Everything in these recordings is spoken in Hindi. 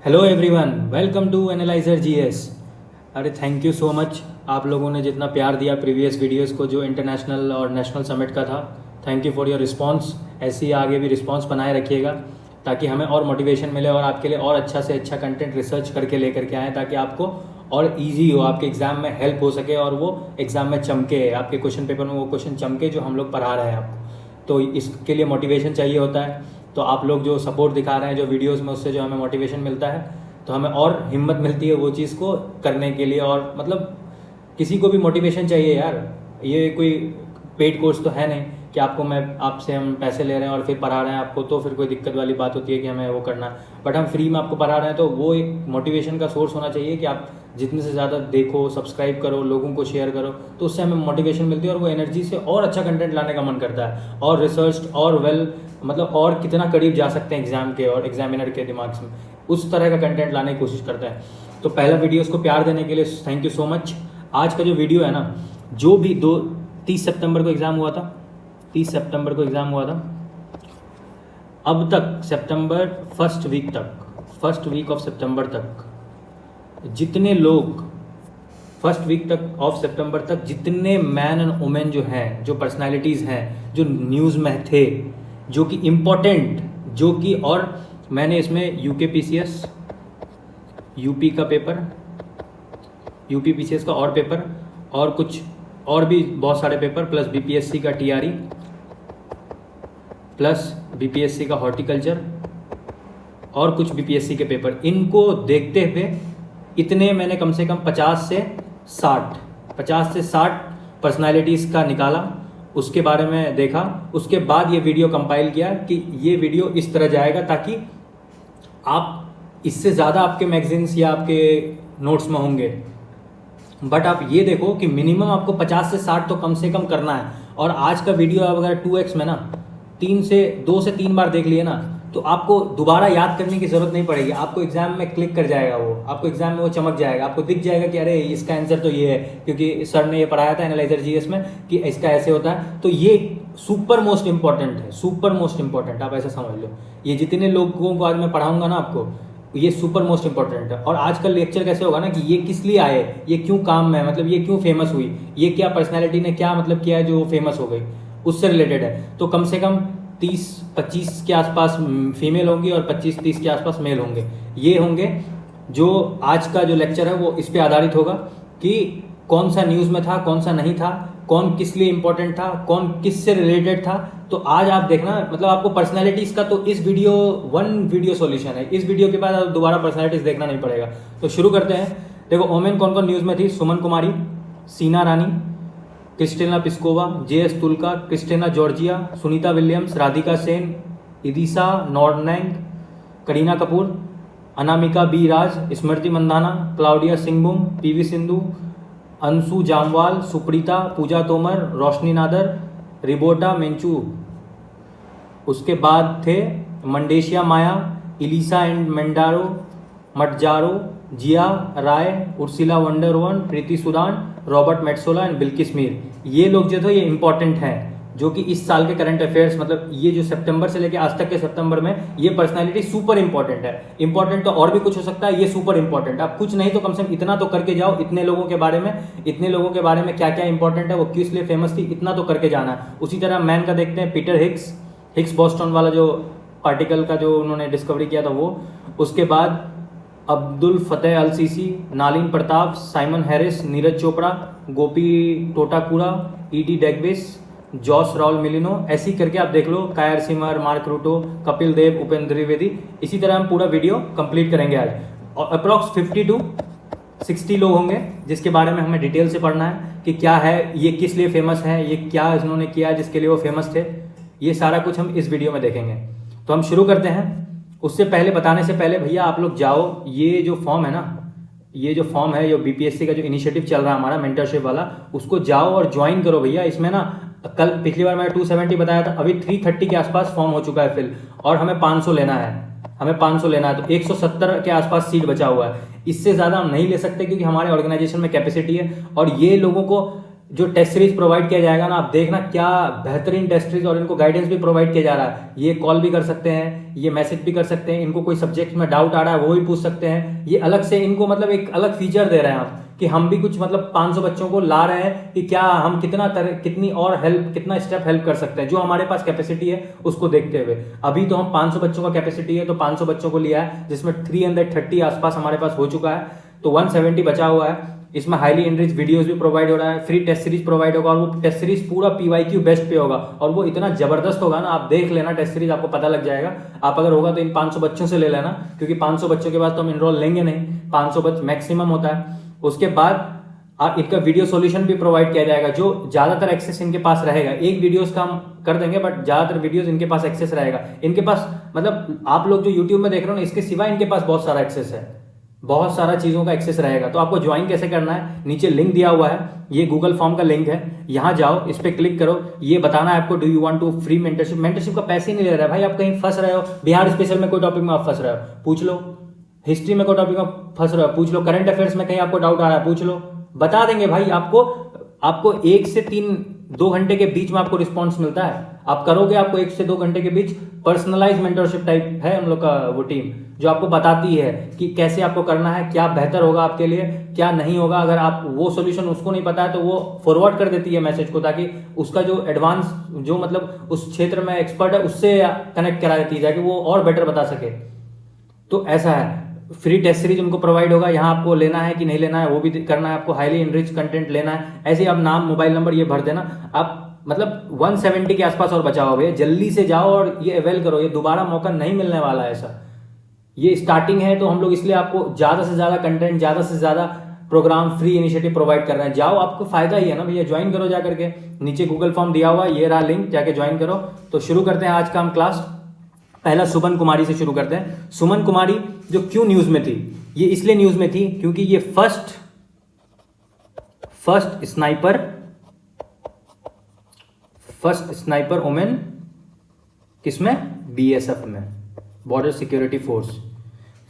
Hello everyone, welcome to Analyzer GS. अरे थैंक यू सो मच आप लोगों ने जितना प्यार दिया प्रीवियस वीडियोस को जो इंटरनेशनल और नेशनल समिट का था। Thank you for your response. ऐसे ही आगे भी रिस्पांस बनाए रखिएगा ताकि हमें और मोटिवेशन मिले और आपके लिए और अच्छा से अच्छा कंटेंट रिसर्च करके लेकर के आएँ ताकि आपको और इजी हो, आपके एग्ज़ाम में हेल्प हो सके और वो एग्ज़ाम में चमके, आपके क्वेश्चन पेपर में वो क्वेश्चन चमके जो हम लोग पढ़ा रहे हैं आपको। तो इसके लिए मोटिवेशन चाहिए होता है। तो आप लोग जो सपोर्ट दिखा रहे हैं जो वीडियोस में, उससे जो हमें मोटिवेशन मिलता है तो हमें और हिम्मत मिलती है वो चीज़ को करने के लिए। और मतलब किसी को भी मोटिवेशन चाहिए यार, ये कोई पेड कोर्स तो है नहीं कि आपसे हम पैसे ले रहे हैं और फिर पढ़ा रहे हैं आपको, तो फिर कोई दिक्कत वाली बात होती है कि हमें वो करना। बट हम फ्री में आपको पढ़ा रहे हैं तो वो एक मोटिवेशन का सोर्स होना चाहिए कि आप जितने से ज़्यादा देखो, सब्सक्राइब करो, लोगों को शेयर करो, तो उससे हमें मोटिवेशन मिलती है और वो एनर्जी से और अच्छा कंटेंट लाने का मन करता है और रिसर्च और मतलब और कितना करीब जा सकते हैं एग्जाम के और एग्जामिनर के दिमाग में, उस तरह का कंटेंट लाने की कोशिश करता है। तो पहला वीडियोस को प्यार देने के लिए थैंक यू सो मच। आज का जो वीडियो है ना, जो भी 30 सितंबर को एग्ज़ाम हुआ था, 30 सितंबर को एग्ज़ाम हुआ था, अब तक सितंबर फर्स्ट वीक ऑफ सितंबर तक जितने लोग फर्स्ट वीक तक ऑफ सितंबर तक जितने मैन एंड वुमेन जो हैं, जो पर्सनालिटीज़ हैं, जो न्यूज़ में थे, जो कि इम्पोर्टेंट, जो कि और मैंने इसमें यूकेपीसीएस, यूपी का पेपर, यूपीपीसीएस का और पेपर और कुछ और भी बहुत सारे पेपर प्लस बीपीएससी का टीआरई प्लस बीपीएससी का हॉर्टिकल्चर और कुछ बीपीएससी के पेपर, इनको देखते हुए इतने मैंने कम से कम 50 से 60 पर्सनालिटीज़ का निकाला, उसके बारे में देखा, उसके बाद ये वीडियो कंपाइल किया कि ये वीडियो इस तरह जाएगा ताकि आप इससे ज़्यादा आपके मैगजीन्स या आपके नोट्स में होंगे, बट आप ये देखो कि मिनिमम आपको 50 से 60 तो कम से कम करना है। और आज का वीडियो आप अगर 2x में ना 2 से 3 बार देख लिए ना तो आपको दोबारा याद करने की ज़रूरत नहीं पड़ेगी। आपको एग्जाम में क्लिक कर जाएगा, वो आपको एग्जाम में वो चमक जाएगा, आपको दिख जाएगा कि अरे इसका आंसर तो ये है क्योंकि सर ने ये पढ़ाया था एनालाइजर जीएस में कि इसका ऐसे होता है। तो ये सुपर मोस्ट इंपॉर्टेंट है, सुपर मोस्ट इंपॉर्टेंट, आप ऐसा समझ लो। ये जितने लोगों को आज मैं पढ़ाऊंगा ना आपको, ये सुपर मोस्ट इंपॉर्टेंट है। और आज का लेक्चर कैसे होगा ना कि ये किस लिए आए, ये क्यों काम में, मतलब ये क्यों फेमस हुई, ये क्या पर्सनैलिटी ने क्या मतलब किया है जो फेमस हो गई, उससे रिलेटेड है। तो कम से कम 30-25 के आसपास फीमेल होंगी और 25-30 के आसपास मेल होंगे। ये होंगे जो आज का जो लेक्चर है वो इस पे आधारित होगा कि कौन सा न्यूज़ में था, कौन सा नहीं था, कौन किस लिए इंपॉर्टेंट था, कौन किस से रिलेटेड था। तो आज आप देखना, मतलब आपको पर्सनैलिटीज़ का तो इस वीडियो सॉल्यूशन है, इस वीडियो के बाद आप दोबारा पर्सनैलिटीज़ देखना नहीं पड़ेगा। तो शुरू करते हैं। देखो वोमेन कौन कौन न्यूज़ में थी: Suman Kumari, Sheena Rani, Krystyna Pyszkova, JS Tuluka, Kristina Georgia, Sunita Williams, Radhika Sen, इदिशा नॉर्डनैंग, Kareena Kapoor, Anamika B Raj, Smriti Mandhana, Claudia Sheinbaum, PV Sindhu, Anshu Jamwal, Suprita, Pooja Tomar, Roshni Nadar, Rigoberta Menchu. उसके बाद थे मंडेशिया माया, इलिसा एंड मेंडारो, मटजारो, जिया राय, उर्सिला वंडरवन, Preeti Sudan, Robert Metsola and Bilkis Mir. ये लोग जो थे ये इंपॉर्टेंट हैं जो कि इस साल के करंट अफेयर्स, मतलब ये जो सितंबर से लेकर आज तक के सितंबर में ये पर्सनालिटी सुपर इंपॉर्टेंट है। इंपॉर्टेंट तो और भी कुछ हो सकता है, ये सुपर इंपॉर्टेंट। आप कुछ नहीं तो कम से कम इतना तो करके जाओ, इतने लोगों के बारे में क्या क्या इंपॉर्टेंट है, वो किस लिए फेमस थी, इतना तो करके जाना है। उसी तरह मैन का देखते हैं, पीटर हिग्स बॉस्टन वाला जो पार्टिकल का जो उन्होंने डिस्कवरी किया था वो। उसके बाद Abdel Fattah al Sisi, Nalin Pratap, Simon Harris, Neeraj Chopra, Gopi Thotakura, ईडी डेगविस, जॉस राउल मिलिनो। ऐसी करके आप देख लो, Keir Starmer, Mark Rutte, Kapil Dev, Upendra Dwivedi. इसी तरह हम पूरा वीडियो कंप्लीट करेंगे आज। और अप्रॉक्स 50 to 60 लोग होंगे जिसके बारे में हमें डिटेल से पढ़ना है कि क्या है, ये किस लिए फेमस है, ये क्या इन्होंने किया जिसके लिए वो फेमस थे। ये सारा कुछ हम इस वीडियो में देखेंगे। तो हम शुरू करते हैं। उससे पहले, बताने से पहले भैया आप लोग जाओ, ये जो फॉर्म है ना, ये जो फॉर्म है, जो बीपीएससी का जो इनिशिएटिव चल रहा है हमारा मेंटरशिप वाला, उसको जाओ और ज्वाइन करो भैया। इसमें ना कल पिछली बार मैंने 270 बताया था, अभी 330 के आसपास फॉर्म हो चुका है फिल, और हमें 500 लेना है। तो 170 के आसपास सीट बचा हुआ है। इससे ज़्यादा हम नहीं ले सकते क्योंकि हमारे ऑर्गेनाइजेशन में कैपेसिटी है। और ये लोगों को जो टेस्ट सीरीज प्रोवाइड किया जाएगा ना, आप देखना क्या बेहतरीन टेस्ट सीरीज, और इनको गाइडेंस भी प्रोवाइड किया जा रहा है। ये कॉल भी कर सकते हैं, ये मैसेज भी कर सकते हैं, इनको कोई सब्जेक्ट में डाउट आ रहा है वो भी पूछ सकते हैं। ये अलग से इनको मतलब एक अलग फीचर दे रहे हैं आप, कि हम भी कुछ मतलब 500 बच्चों को ला रहे हैं कि क्या हम कितनी और हेल्प, कितना स्टेप हेल्प कर सकते हैं, जो हमारे पास कैपेसिटी है उसको देखते हुए। अभी तो हम 500 बच्चों का कैपेसिटी है तो 500 बच्चों को लिया है, जिसमें 330 आसपास हमारे पास हो चुका है, तो 170 बचा हुआ है। इसमें हाईली एनरिच वीडियोस भी प्रोवाइड हो रहा है, फ्री टेस्ट सीरीज प्रोवाइड होगा, और वो टेस्ट सीरीज पूरा PYQ बेस्ट पे होगा, और वो इतना जबरदस्त होगा ना, आप देख लेना टेस्ट सीरीज, आपको पता लग जाएगा। आप अगर होगा तो इन 500 बच्चों से ले लेना, क्योंकि 500 बच्चों के बाद तो हम इनरोल लेंगे नहीं, 500 बच्चे मैक्सिमम होता है। उसके बाद इनका वीडियो सॉल्यूशन भी प्रोवाइड किया जाएगा, जो ज्यादातर एक्सेस इनके पास रहेगा। एक वीडियोस का हम कर देंगे, बट ज्यादातर वीडियोस इनके पास एक्सेस रहेगा। इनके पास मतलब आप लोग जो यूट्यूब में देख रहे हो ना, इसके सिवा इनके पास बहुत सारा एक्सेस है, बहुत सारा चीजों का एक्सेस रहेगा। तो आपको ज्वाइन कैसे करना है, नीचे लिंक दिया हुआ है, ये गूगल फॉर्म का लिंक है, यहाँ जाओ, इस पर क्लिक करो, ये बताना है आपको do you want to free mentorship. Mentorship का पैसे नहीं ले रहा है भाई, आप कहीं फंस रहे हो, बिहार स्पेशल में कोई टॉपिक में आप फंस रहे हो पूछ लो, हिस्ट्री में कोई टॉपिक में फंस रहे हो पूछ लो, करंट अफेयर्स में कहीं आपको डाउट आ रहा है पूछ लो, बता देंगे भाई। आपको 1 से 2 घंटे के बीच में आपको रिस्पॉन्स मिलता है, आप करोगे, आपको 1 से 2 घंटे के बीच पर्सनलाइज मेंटरशिप टाइप है हम लोग का वो टीम, जो आपको बताती है कि कैसे आपको करना है, क्या बेहतर होगा आपके लिए, क्या नहीं होगा। अगर आप वो सोल्यूशन उसको नहीं पता है तो वो फॉरवर्ड कर देती है मैसेज को, ताकि उसका जो एडवांस, जो मतलब उस क्षेत्र में एक्सपर्ट है, उससे कनेक्ट करा देती है ताकि वो और बेटर बता सके। तो ऐसा है, फ्री टेस्ट सीरीज उनको प्रोवाइड होगा, यहाँ आपको लेना है कि नहीं लेना है वो भी करना है, आपको हाईली एनरिच कंटेंट लेना है। ऐसे ही आप नाम, मोबाइल नंबर ये भर देना। आप मतलब 170 के आसपास और बचा हुआ भैया, जल्दी से जाओ और ये अवेल करो, ये दोबारा मौका नहीं मिलने वाला है। ऐसा ये स्टार्टिंग है, तो हम लोग इसलिए आपको ज्यादा से ज्यादा कंटेंट, ज्यादा से ज्यादा प्रोग्राम, फ्री इनिशिएटिव प्रोवाइड कर रहे हैं। जाओ, आपको फायदा ही है ना भैया, ज्वाइन करो जाकर के, नीचे गूगल फॉर्म दिया हुआ है, ये रहा लिंक, जाके ज्वाइन करो। तो शुरू करते हैं आज का हम क्लास। पहला सुमन कुमारी से शुरू करते हैं। सुमन कुमारी जो क्यों न्यूज में थी, ये इसलिए न्यूज में थी क्योंकि ये फर्स्ट स्नाइपर वुमेन किसमें, BSF में, border security force.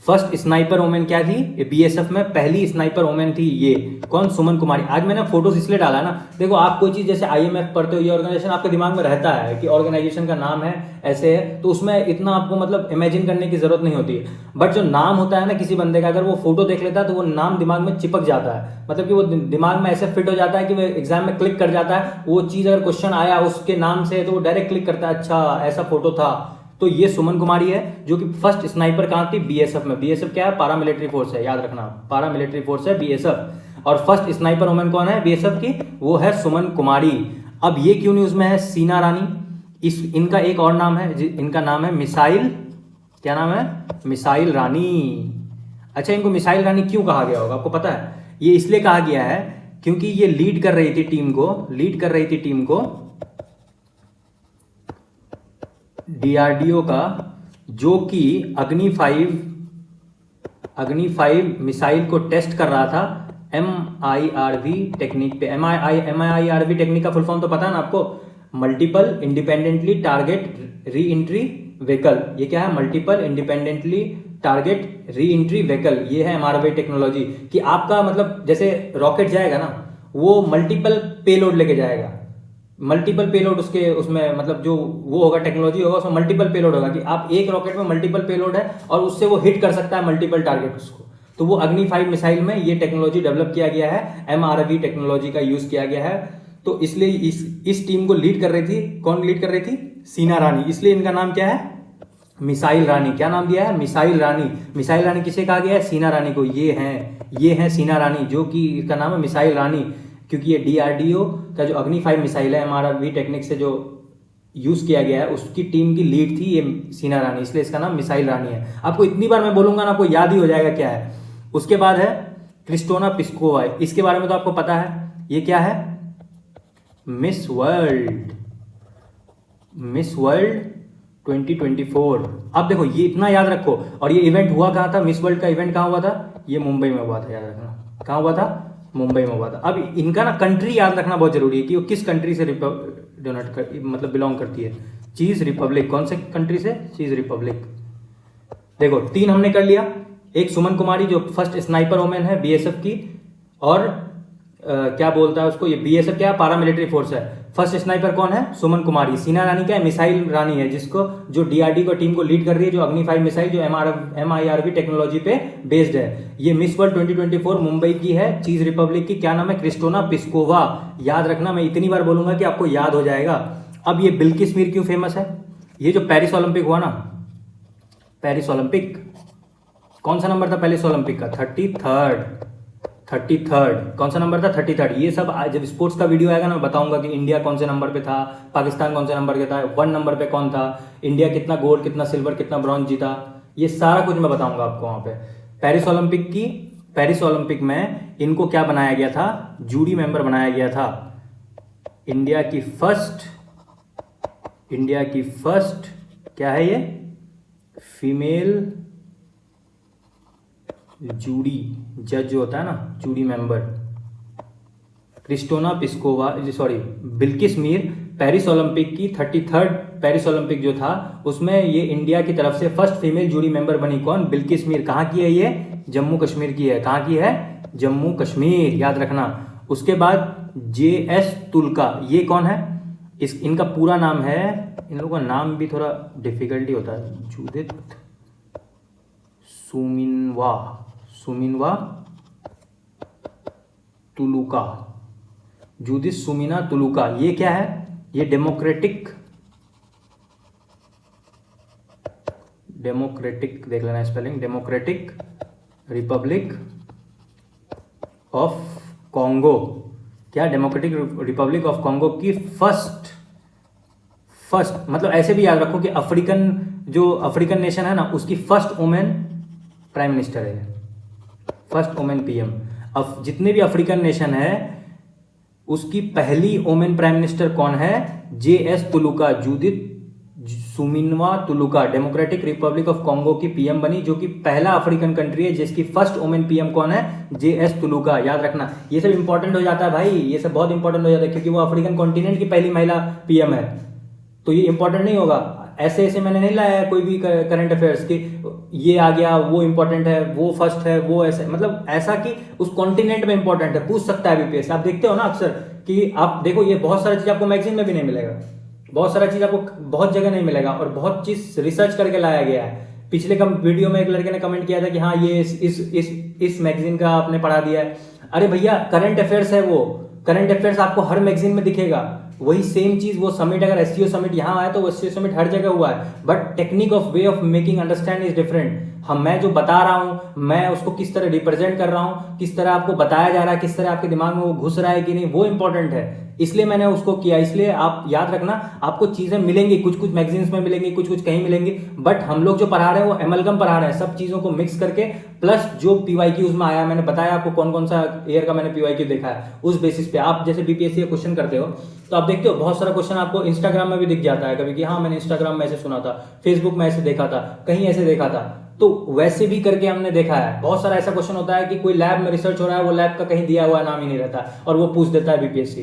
First sniper women क्या थी, BSF में पहली स्नाइपर वुमेन थी ये। कौन, सुमन कुमारी। आज मैंने फोटोज इसलिए डाला है ना, देखो आप कोई चीज जैसे IMF पढ़ते हो, ये ऑर्गेनाइजेशन आपके दिमाग में रहता है कि ऑर्गेनाइजेशन का नाम है, ऐसे है, तो उसमें इतना आपको मतलब इमेजिन करने की जरूरत नहीं होती है। बट जो नाम होता है ना किसी बंदे का, अगर वो फोटो देख लेता है तो वो नाम दिमाग में चिपक जाता है, मतलब कि वो दिमाग में ऐसे फिट हो जाता है कि वो एग्जाम में क्लिक कर जाता है। वो चीज अगर क्वेश्चन आया उसके नाम से तो वो डायरेक्ट क्लिक करता है, अच्छा ऐसा फोटो था। तो ये सुमन कुमारी है जो कि फर्स्ट स्नाइपर कहाँ थी, BSF में। BSF क्या है, पारा मिलिट्री फोर्स है, याद रखना, पारा मिलिट्री फोर्स है BSF। और फर्स्ट स्नाइपर वुमेन कौन है BSF की, वो है सुमन कुमारी। अब ये क्यों न्यूज में है, सीना रानी, इनका एक और नाम है, इनका नाम है मिसाइल, क्या नाम है, मिसाइल रानी। अच्छा, इनको मिसाइल रानी क्यों कहा गया होगा आपको पता है, ये इसलिए कहा गया है क्योंकि ये लीड कर रही थी टीम को DRDO का, जो कि अग्नि 5 मिसाइल को टेस्ट कर रहा था MIRV टेक्निक पे। MIRV टेक्निक का फुल फॉर्म तो पता है ना आपको, मल्टीपल इंडिपेंडेंटली टारगेट री एंट्री व्हीकल। ये क्या है, मल्टीपल इंडिपेंडेंटली टारगेट री एंट्री व्हीकल, ये है MIRV टेक्नोलॉजी। कि आपका मतलब जैसे रॉकेट जाएगा ना, वो मल्टीपल पेलोड लेके जाएगा, मल्टीपल पेलोड उसमें मतलब जो वो होगा, टेक्नोलॉजी होगा उसमें मल्टीपल पेलोड होगा, कि आप एक रॉकेट में मल्टीपल पेलोड है और उससे वो हिट कर सकता है मल्टीपल टारगेट उसको। तो वो अग्नि 5 मिसाइल में ये टेक्नोलॉजी डेवलप किया गया है, MIRV टेक्नोलॉजी का यूज किया गया है। तो इसलिए इस टीम को लीड कर रही थी, कौन लीड कर रही थी, सीना रानी, इसलिए इनका नाम क्या है, मिसाइल रानी। क्या नाम दिया है, मिसाइल रानी। मिसाइल रानी किसे कहा गया है, सीना रानी को। ये है सीना रानी, जो कि इसका नाम है मिसाइल रानी, क्योंकि ये DRDO का जो अग्नि 5 मिसाइल है MIRV टेक्निक से जो यूज किया गया है, उसकी टीम की लीड थी ये सीना रानी, इसलिए इसका नाम मिसाइल रानी है। आपको इतनी बार मैं बोलूंगा ना, आपको याद ही हो जाएगा क्या है। उसके बाद है क्रिस्टोना पिस्कोवा, इसके बारे में तो आपको पता है, ये क्या है, मिस वर्ल्ड 2024। अब देखो ये इतना याद रखो, और ये इवेंट हुआ कहाँ था, मिस वर्ल्ड का इवेंट कहाँ हुआ था, ये मुंबई में हुआ था, याद रखना कहाँ हुआ था, मुंबई में हुआ था। अब इनका ना कंट्री याद रखना बहुत जरूरी है कि वो किस कंट्री से मतलब बिलोंग करती है। चीज रिपब्लिक, कौन से कंट्री से, चीज रिपब्लिक। देखो 3 हमने कर लिया, एक सुमन कुमारी जो फर्स्ट स्नाइपर वुमेन है BSF की, और क्या बोलता है उसको, ये बीएसएफ क्या है, पारामिलिट्री फोर्स है। फर्स्ट स्नाइपर कौन है, सुमन कुमारी। सीना रानी क्या है, मिसाइल रानी है, जिसको जो डीआरडी को टीम को लीड कर रही है, जो अग्नि 5 मिसाइल जो एमआईआरवी टेक्नोलॉजी पे बेस्ड है। ये मिस वर्ल्ड 2024 मुंबई की है, चीज रिपब्लिक की, क्या नाम है, क्रिस्टोना पिस्कोवा। याद रखना, मैं इतनी बार बोलूंगा कि आपको याद हो जाएगा। अब ये बिल्किस मीर क्यों फेमस है, ये जो पेरिस ओलंपिक हुआ ना, पेरिस ओलंपिक, कौन सा नंबर था पेरिस ओलंपिक का, 33rd। कौन सा नंबर था, 33rd। ये सब जब स्पोर्ट्स का वीडियो आएगा ना, मैं बताऊंगा कि इंडिया कौन से नंबर पे था, पाकिस्तान कौन से नंबर पे था, 1 नंबर पे कौन था, इंडिया कितना गोल्ड, कितना सिल्वर, कितना ब्रॉन्ज जीता, ये सारा कुछ मैं बताऊंगा आपको वहां पे। पेरिस ओलंपिक में इनको क्या बनाया गया था, जूरी मेंबर बनाया गया था। इंडिया की फर्स्ट क्या है ये, फीमेल जूरी जज जो होता है ना, jury member, Krystyna Pyszkova, sorry Bilkis Mir. Paris Olympic की 33rd पेरिस ओलंपिक जो था, उसमें ये इंडिया की तरफ से फर्स्ट फीमेल जूरी मेंबर बनी। कौन, बिल्किस मीर। कहाँ की है ये, जम्मू कश्मीर की है। कहाँ की है, जम्मू कश्मीर, याद रखना। उसके बाद JS तुलका, ये कौन है, इनका पूरा नाम है, इन लोगों का नाम भी थोड़ा डिफिकल्टी होता है, जूदित सुमिनवा तुलुका, जूदित सुमिना तुलुका। ये क्या है, ये डेमोक्रेटिक देख लेना spelling, democratic Republic of Congo. क्या, डेमोक्रेटिक रिपब्लिक ऑफ कॉन्गो की फर्स्ट मतलब ऐसे भी याद रखो कि अफ्रीकन नेशन है ना, उसकी फर्स्ट वुमेन प्राइम मिनिस्टर है, फर्स्ट वुमेन पीएम। अब जितने भी अफ्रीकन नेशन है, उसकी पहली वुमेन प्राइम मिनिस्टर कौन है, JS Tuluka, Judith Suminwa Tuluka, Democratic Republic of Congo की पीएम बनी, जो कि पहला अफ्रीकन कंट्री है जिसकी फर्स्ट वुमेन पीएम कौन है, JS तुलुका। याद रखना, ये सब इंपॉर्टेंट हो जाता है भाई, ये सब बहुत इंपॉर्टेंट हो जाता है, क्योंकि वो अफ्रीकन कॉन्टिनेंट की पहली महिला पीएम है, तो ये इंपॉर्टेंट नहीं होगा। ऐसे मैंने नहीं लाया है कोई भी करंट अफेयर्स की ये आ गया, वो इंपॉर्टेंट है, वो फर्स्ट है, वो ऐसे, मतलब ऐसा कि उस कॉन्टिनेंट में इंपॉर्टेंट है, पूछ सकता है बीपीएस। आप देखते हो ना अक्सर कि आप देखो, ये बहुत सारा चीज आपको मैगजीन में भी नहीं मिलेगा, बहुत सारा चीज आपको बहुत जगह नहीं मिलेगा, और बहुत चीज रिसर्च करके लाया गया है। पिछले वीडियो में एक लड़के ने कमेंट किया था कि हाँ ये इस मैगजीन का आपने पढ़ा दिया है। अरे भैया, करंट अफेयर्स है वो, करंट अफेयर्स आपको हर मैगजीन में दिखेगा। वही सेम चीज, वो समिट, अगर एससीओ समिट यहाँ आया तो वो एससीओ समिट हर जगह हुआ है, but technique of way of making understand is different. मैं जो बता रहा हूं, मैं उसको किस तरह रिप्रेजेंट कर रहा हूं, किस तरह आपको बताया जा रहा है, किस तरह आपके दिमाग में वो घुस रहा है कि नहीं, वो इंपॉर्टेंट है। इसलिए मैंने उसको किया। इसलिए आप याद रखना, आपको चीजें मिलेंगी, कुछ कुछ मैगजीन्स में मिलेंगी, कुछ कुछ कहीं मिलेंगी, बट हम लोग जो पढ़ा रहे हैं वो एमएलगम पढ़ा रहे हैं, सब चीजों को मिक्स करके, प्लस जो पीवाईक्यूज में आया, मैंने बताया आपको कौन कौन सा ईयर का मैंने पीवाईक्यू देखा है, उस बेसिस पे आप जैसे बीपीएससी का क्वेश्चन करते हो तो आप देखते हो बहुत सारा क्वेश्चन आपको इंस्टाग्राम में भी दिख जाता है कभी कि हाँ मैंने इंस्टाग्राम में ऐसे सुना था, फेसबुक में ऐसे देखा था, कहीं ऐसे देखा था, तो वैसे भी करके हमने देखा है। बहुत सारा ऐसा क्वेश्चन होता है कि कोई लैब में रिसर्च हो रहा है, वो लैब का कहीं दिया हुआ नाम ही नहीं रहता और वो पूछ देता है बीपीएससी।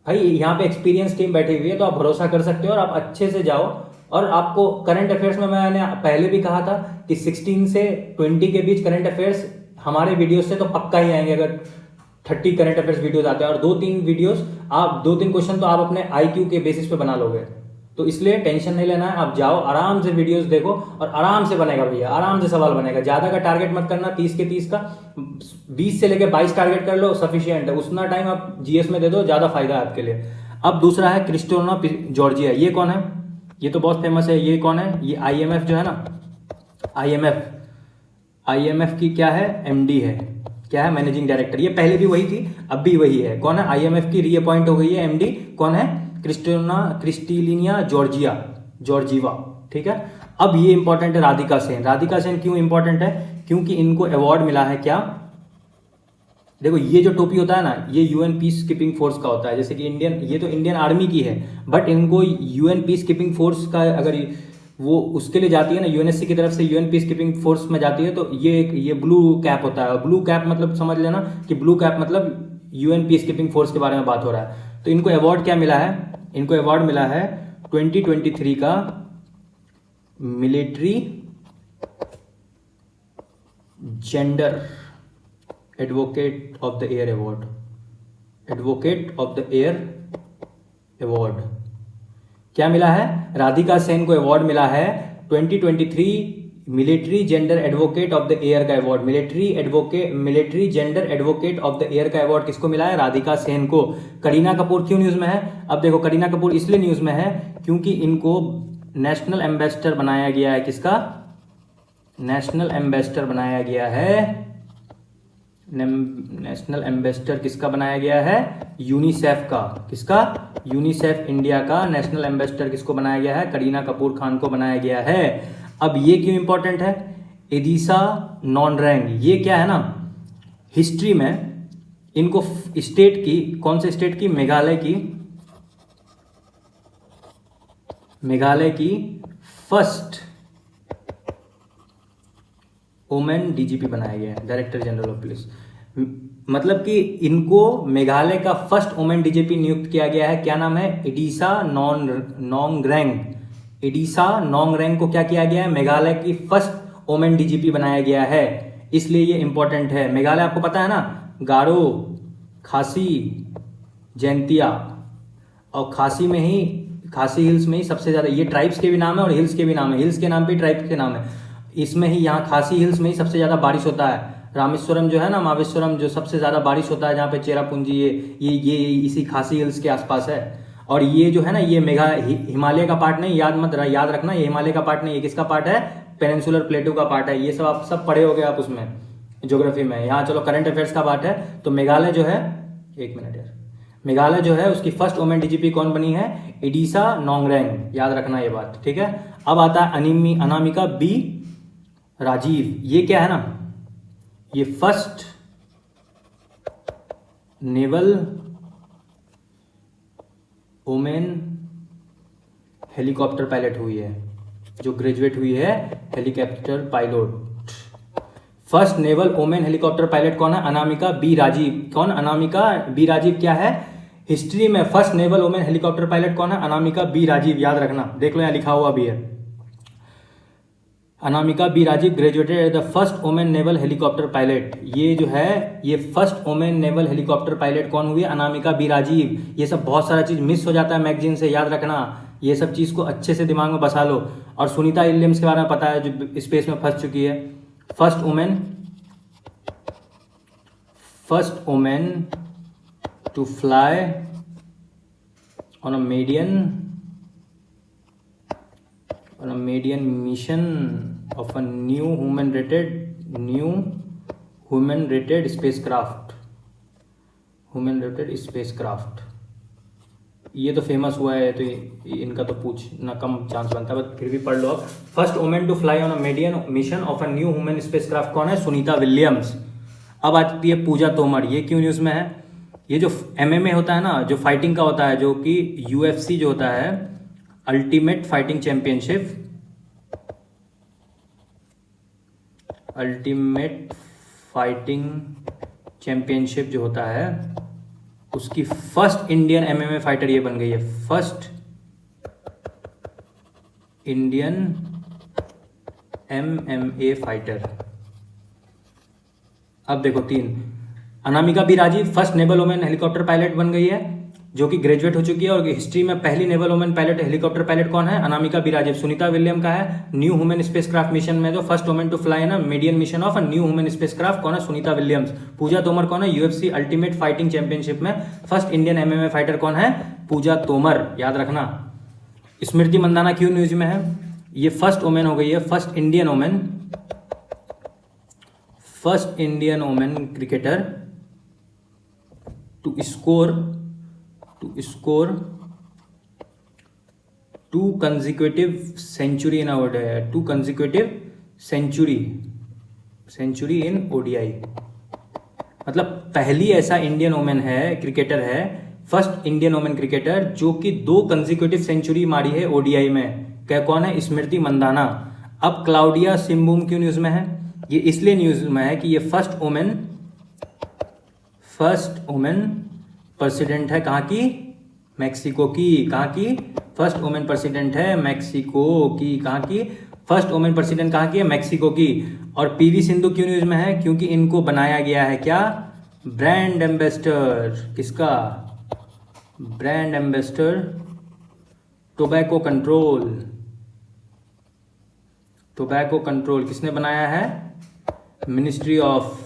भाई यहाँ पे एक्सपीरियंस टीम बैठी हुई है, तो आप भरोसा कर सकते हो और आप अच्छे से जाओ। और आपको करंट अफेयर्स में मैंने पहले भी कहा था कि 16 से 20 के बीच करंट अफेयर्स हमारे वीडियो से तो पक्का ही आएंगे, अगर 30 करंट अफेयर्स वीडियोस आते हैं, और 2-3 क्वेश्चन तो आप अपने IQ के बेसिस पे बना लोगे। तो इसलिए टेंशन नहीं लेना है, आप जाओ आराम से वीडियोस देखो और आराम से बनेगा भैया, आराम से सवाल बनेगा। ज्यादा का टारगेट मत करना, 30 के 30 का 20 से लेकर 22 टारगेट कर लो, सफिशियंट है। उतना टाइम आप जीएस में दे दो, ज्यादा फायदा है आपके लिए। अब दूसरा है क्रिस्टोना जॉर्जिया। ये कौन है, ये तो बहुत फेमस है। ये कौन है, ये IMF जो है ना, IMF की क्या है, MD है, क्या है, मैनेजिंग डायरेक्टर। ये पहले भी वही थी, अब भी वही है। कौन है, IMF की रीअपॉइंट हो गई है MD। कौन है, क्रिस्टेलिना जॉर्जीवा, ठीक है। अब ये इंपॉर्टेंट है राधिका सेन। राधिका सेन क्यों इंपॉर्टेंट है, क्योंकि इनको अवार्ड मिला है क्या, देखो ये जो टोपी होता है ना, ये UN पीस कीपिंग फोर्स का होता है, जैसे कि ये तो इंडियन आर्मी की है, बट इनको UN पीस कीपिंग फोर्स का, अगर वो उसके लिए जाती है ना, UNSC की तरफ से UN पीस कीपिंग फोर्स में जाती है, तो ये ब्लू कैप होता है। ब्लू कैप मतलब समझ लेना कि ब्लू कैप मतलब UN पीस कीपिंग फोर्स के बारे में बात हो रहा है। तो इनको अवार्ड क्या मिला है, इनको अवार्ड मिला है 2023 का military gender advocate of the year award, advocate of the year award क्या मिला है? राधिका सेन को अवार्ड मिला है 2023 military gender advocate of the year का award. Military gender advocate of the year का अवार्ड किसको मिला है? राधिका सेन को। करीना कपूर क्यों न्यूज में है? अब देखो, करीना कपूर इसलिए न्यूज में है क्योंकि इनको नेशनल एम्बेसडर बनाया गया है। किसका? नेशनल एम्बेसडर बनाया गया है। नेशनल एम्बेसडर किसका बनाया गया है? यूनिसेफ का। किसका? यूनिसेफ इंडिया का नेशनल एम्बेसडर किसको बनाया गया है? करीना कपूर खान को बनाया गया है। अब ये क्यों इंपॉर्टेंट है? एडिसा नॉनरैंग, ये क्या है ना, हिस्ट्री में इनको स्टेट की, कौन से स्टेट की? मेघालय की फर्स्ट वुमेन डीजीपी बनाया गया है, डायरेक्टर जनरल ऑफ पुलिस। मतलब कि इनको मेघालय का फर्स्ट वुमेन डीजीपी नियुक्त किया गया है। क्या नाम है? एडिसा नोंगरेंग। एडिसा नोंगरेंग को क्या किया गया है? मेघालय की फर्स्ट वुमेन डीजीपी बनाया गया है, इसलिए ये इंपॉर्टेंट है। मेघालय आपको पता है ना, गारो, खासी, जैंतिया, और खासी हिल्स में ही सबसे ज्यादा, ये ट्राइब्स के भी नाम है और हिल्स के भी नाम है, हिल्स के नाम पे ट्राइब्स के नाम है। इसमें ही, यहाँ खासी हिल्स में ही सबसे ज्यादा बारिश होता है। रामेश्वरम जो है ना, मावेश्वरम, जो सबसे ज्यादा बारिश होता है जहाँ पे चेरापूंजी, ये इसी खासी हिल्स के आसपास है। और ये जो है ना, ये हिमालय का पार्ट नहीं, याद रखना, ये हिमालय का पार्ट नहीं, ये किसका पार्ट है? पेनिनसुलर प्लेटू का पार्ट है। ये सब आप सब पढ़े होगे आप उसमें, ज्योग्राफी में। यहाँ चलो करंट अफेयर्स का पार्ट है। तो मेघालय जो है, एक मिनट यार, मेघालय जो है उसकी फर्स्ट वुमेन डीजीपी कौन बनी है? एडिसा नोंगरेंग, याद रखना ये बात, ठीक है। अब आता है अनामिका बी राजीव। ये क्या है ना, ये first naval women helicopter pilot हुई है, जो ग्रेजुएट हुई है helicopter pilot. First naval women helicopter pilot कौन है? अनामिका बी राजीव। कौन? अनामिका बी राजीव क्या है? हिस्ट्री में first naval women helicopter pilot कौन है? अनामिका बी राजीव, याद रखना, देख लो यहाँ लिखा हुआ भी है। Anamika B Rajeev graduated the first women naval helicopter pilot. ये जो है, ये first women naval helicopter pilot कौन हुई है? अनामिका बी राजीव। ये सब बहुत सारा चीज मिस हो जाता है मैगजीन से, याद रखना, ये सब चीज को अच्छे से दिमाग में बसा लो। और सुनीता विलियम्स के बारे में पता है, जो स्पेस में फंस चुकी है। First women to fly on a median mission of a new human rated spacecraft। ये तो फेमस हुआ है, तो इनका तो पूछना कम चांस बनता है, बट फिर भी पढ़ लो आप। First women to fly on a median mission of a new human spacecraft कौन है? सुनीता विलियम्स। अब आती है पूजा तोमर। ये क्यों न्यूज में है? ये जो MMA होता है ना, जो फाइटिंग का होता है, जो कि UFC जो होता है, अल्टीमेट फाइटिंग चैंपियनशिप जो होता है, उसकी फर्स्ट इंडियन MMA फाइटर ये बन गई है। First Indian MMA fighter. अब देखो 3, Anamika B Rajeev first naval women helicopter pilot बन गई है, जो कि ग्रेजुएट हो चुकी है। और हिस्ट्री में पहली naval women pilot helicopter pilot कौन है? अनामिका बी राजीव। सुनीता विलियम का है न्यू ह्यूमन स्पेसक्राफ्ट मिशन में जो फर्स्ट वुमेन टू फ्लाई है ना, median mission of a new human spacecraft कौन है? सुनीता विलियम्स। पूजा तोमर कौन है? UFC अल्टीमेट फाइटिंग चैंपियनशिप में फर्स्ट इंडियन MMA फाइटर कौन है? पूजा तोमर, याद रखना। स्मृति मंदाना क्यों न्यूज में है? ये फर्स्ट वुमेन हो गई है, first Indian women cricketer to score 2 consecutive century in ODI, 2 consecutive century in ODI। मतलब पहली ऐसा इंडियन वुमेन है, क्रिकेटर है, फर्स्ट इंडियन वुमेन क्रिकेटर जो कि 2 कंजिक्यूटिव सेंचुरी मारी है ODI में। क्या कौन है? स्मृति मंदाना। अब क्लाउडिया सिम्बूम क्यों न्यूज में है? ये इसलिए न्यूज में है कि ये फर्स्ट वुमेन प्रेसिडेंट है, कहाँ की? मैक्सिको की। कहाँ की? फर्स्ट वुमेन प्रेसिडेंट है मैक्सिको की। कहाँ की? फर्स्ट वुमेन प्रेसिडेंट कहाँ की है? मैक्सिको की। और पीवी सिंधु क्यों न्यूज में है? क्योंकि इनको बनाया गया है क्या? Brand ambassador. किसका? Brand ambassador tobacco control. Tobacco control किसने बनाया है? Ministry of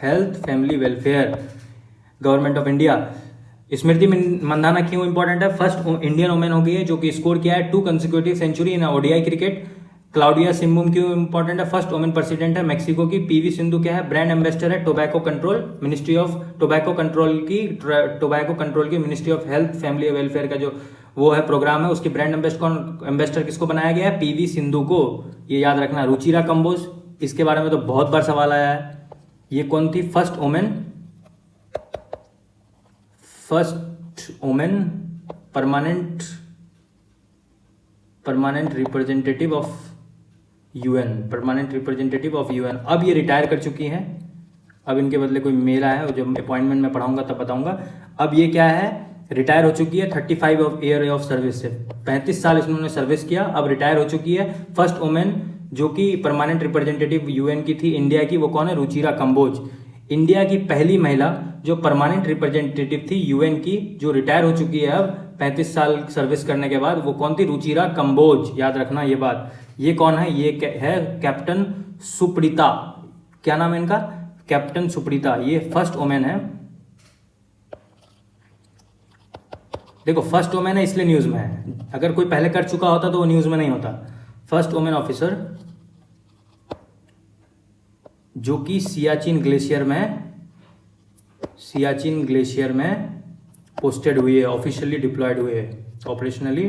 health family welfare, government of India. Smriti Mandhana क्यों इंपॉर्टेंट है? फर्स्ट इंडियन वुमेन हो गई है जो कि स्कोर किया है 2 consecutive century in ODI cricket. Claudia Sheinbaum क्यों इंपॉर्टेंट है? फर्स्ट वुमेन प्रेसिडेंट है मैक्सिको की। पीवी सिंधु क्या है? ब्रांड एम्बेसडर है tobacco control, ministry of tobacco control की ministry of health family welfare का जो वो है प्रोग्राम है, उसकी ब्रांड एम्बेसडर किसको बनाया गया है? पीवी सिंधु को। ये याद रखना। रुचिरा कंबोज, इसके बारे में तो बहुत बार सवाल आया है। ये कौन थी? First women permanent representative of UN. अब ये रिटायर कर चुकी हैं। अब इनके बदले कोई मेल आया है, जो अपॉइंटमेंट में पढ़ाऊंगा तब बताऊंगा। अब ये क्या है? रिटायर हो चुकी है 35 ईयर ऑफ सर्विस से। 35 साल इन्होंने सर्विस किया, अब रिटायर हो चुकी है। फर्स्ट वुमेन जो कि परमानेंट रिप्रेजेंटेटिव यूएन की थी इंडिया की, वो कौन है? रुचिरा कंबोज। इंडिया की पहली महिला जो परमानेंट रिप्रेजेंटेटिव थी यूएन की, जो रिटायर हो चुकी है अब 35 साल सर्विस करने के बाद, वो कौन थी? रुचिरा कंबोज। याद रखना ये बात। ये कौन है? ये है कैप्टन सुप्रीता। क्या नाम है इनका? कैप्टन सुप्रीता। ये फर्स्ट वुमेन है। देखो फर्स्ट वुमेन है इसलिए न्यूज में है, अगर कोई पहले कर चुका होता तो वो न्यूज में नहीं होता। फर्स्ट वुमेन ऑफिसर जो कि सियाचिन ग्लेशियर में पोस्टेड हुई है, ऑफिशियली डिप्लॉयड हुए है, operationally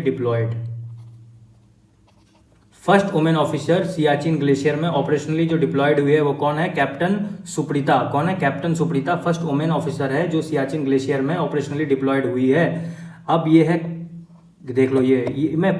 deployed. First women officer Siachen glacier में ऑपरेशनली जो डिप्लॉयड हुए है वो कौन है? कैप्टन सुप्रीता। कौन है? Captain Supreeta first women officer है जो सियाचिन ग्लेशियर में ऑपरेशनली डिप्लॉयड हुई है। अब ये है, देख लो, ये मैं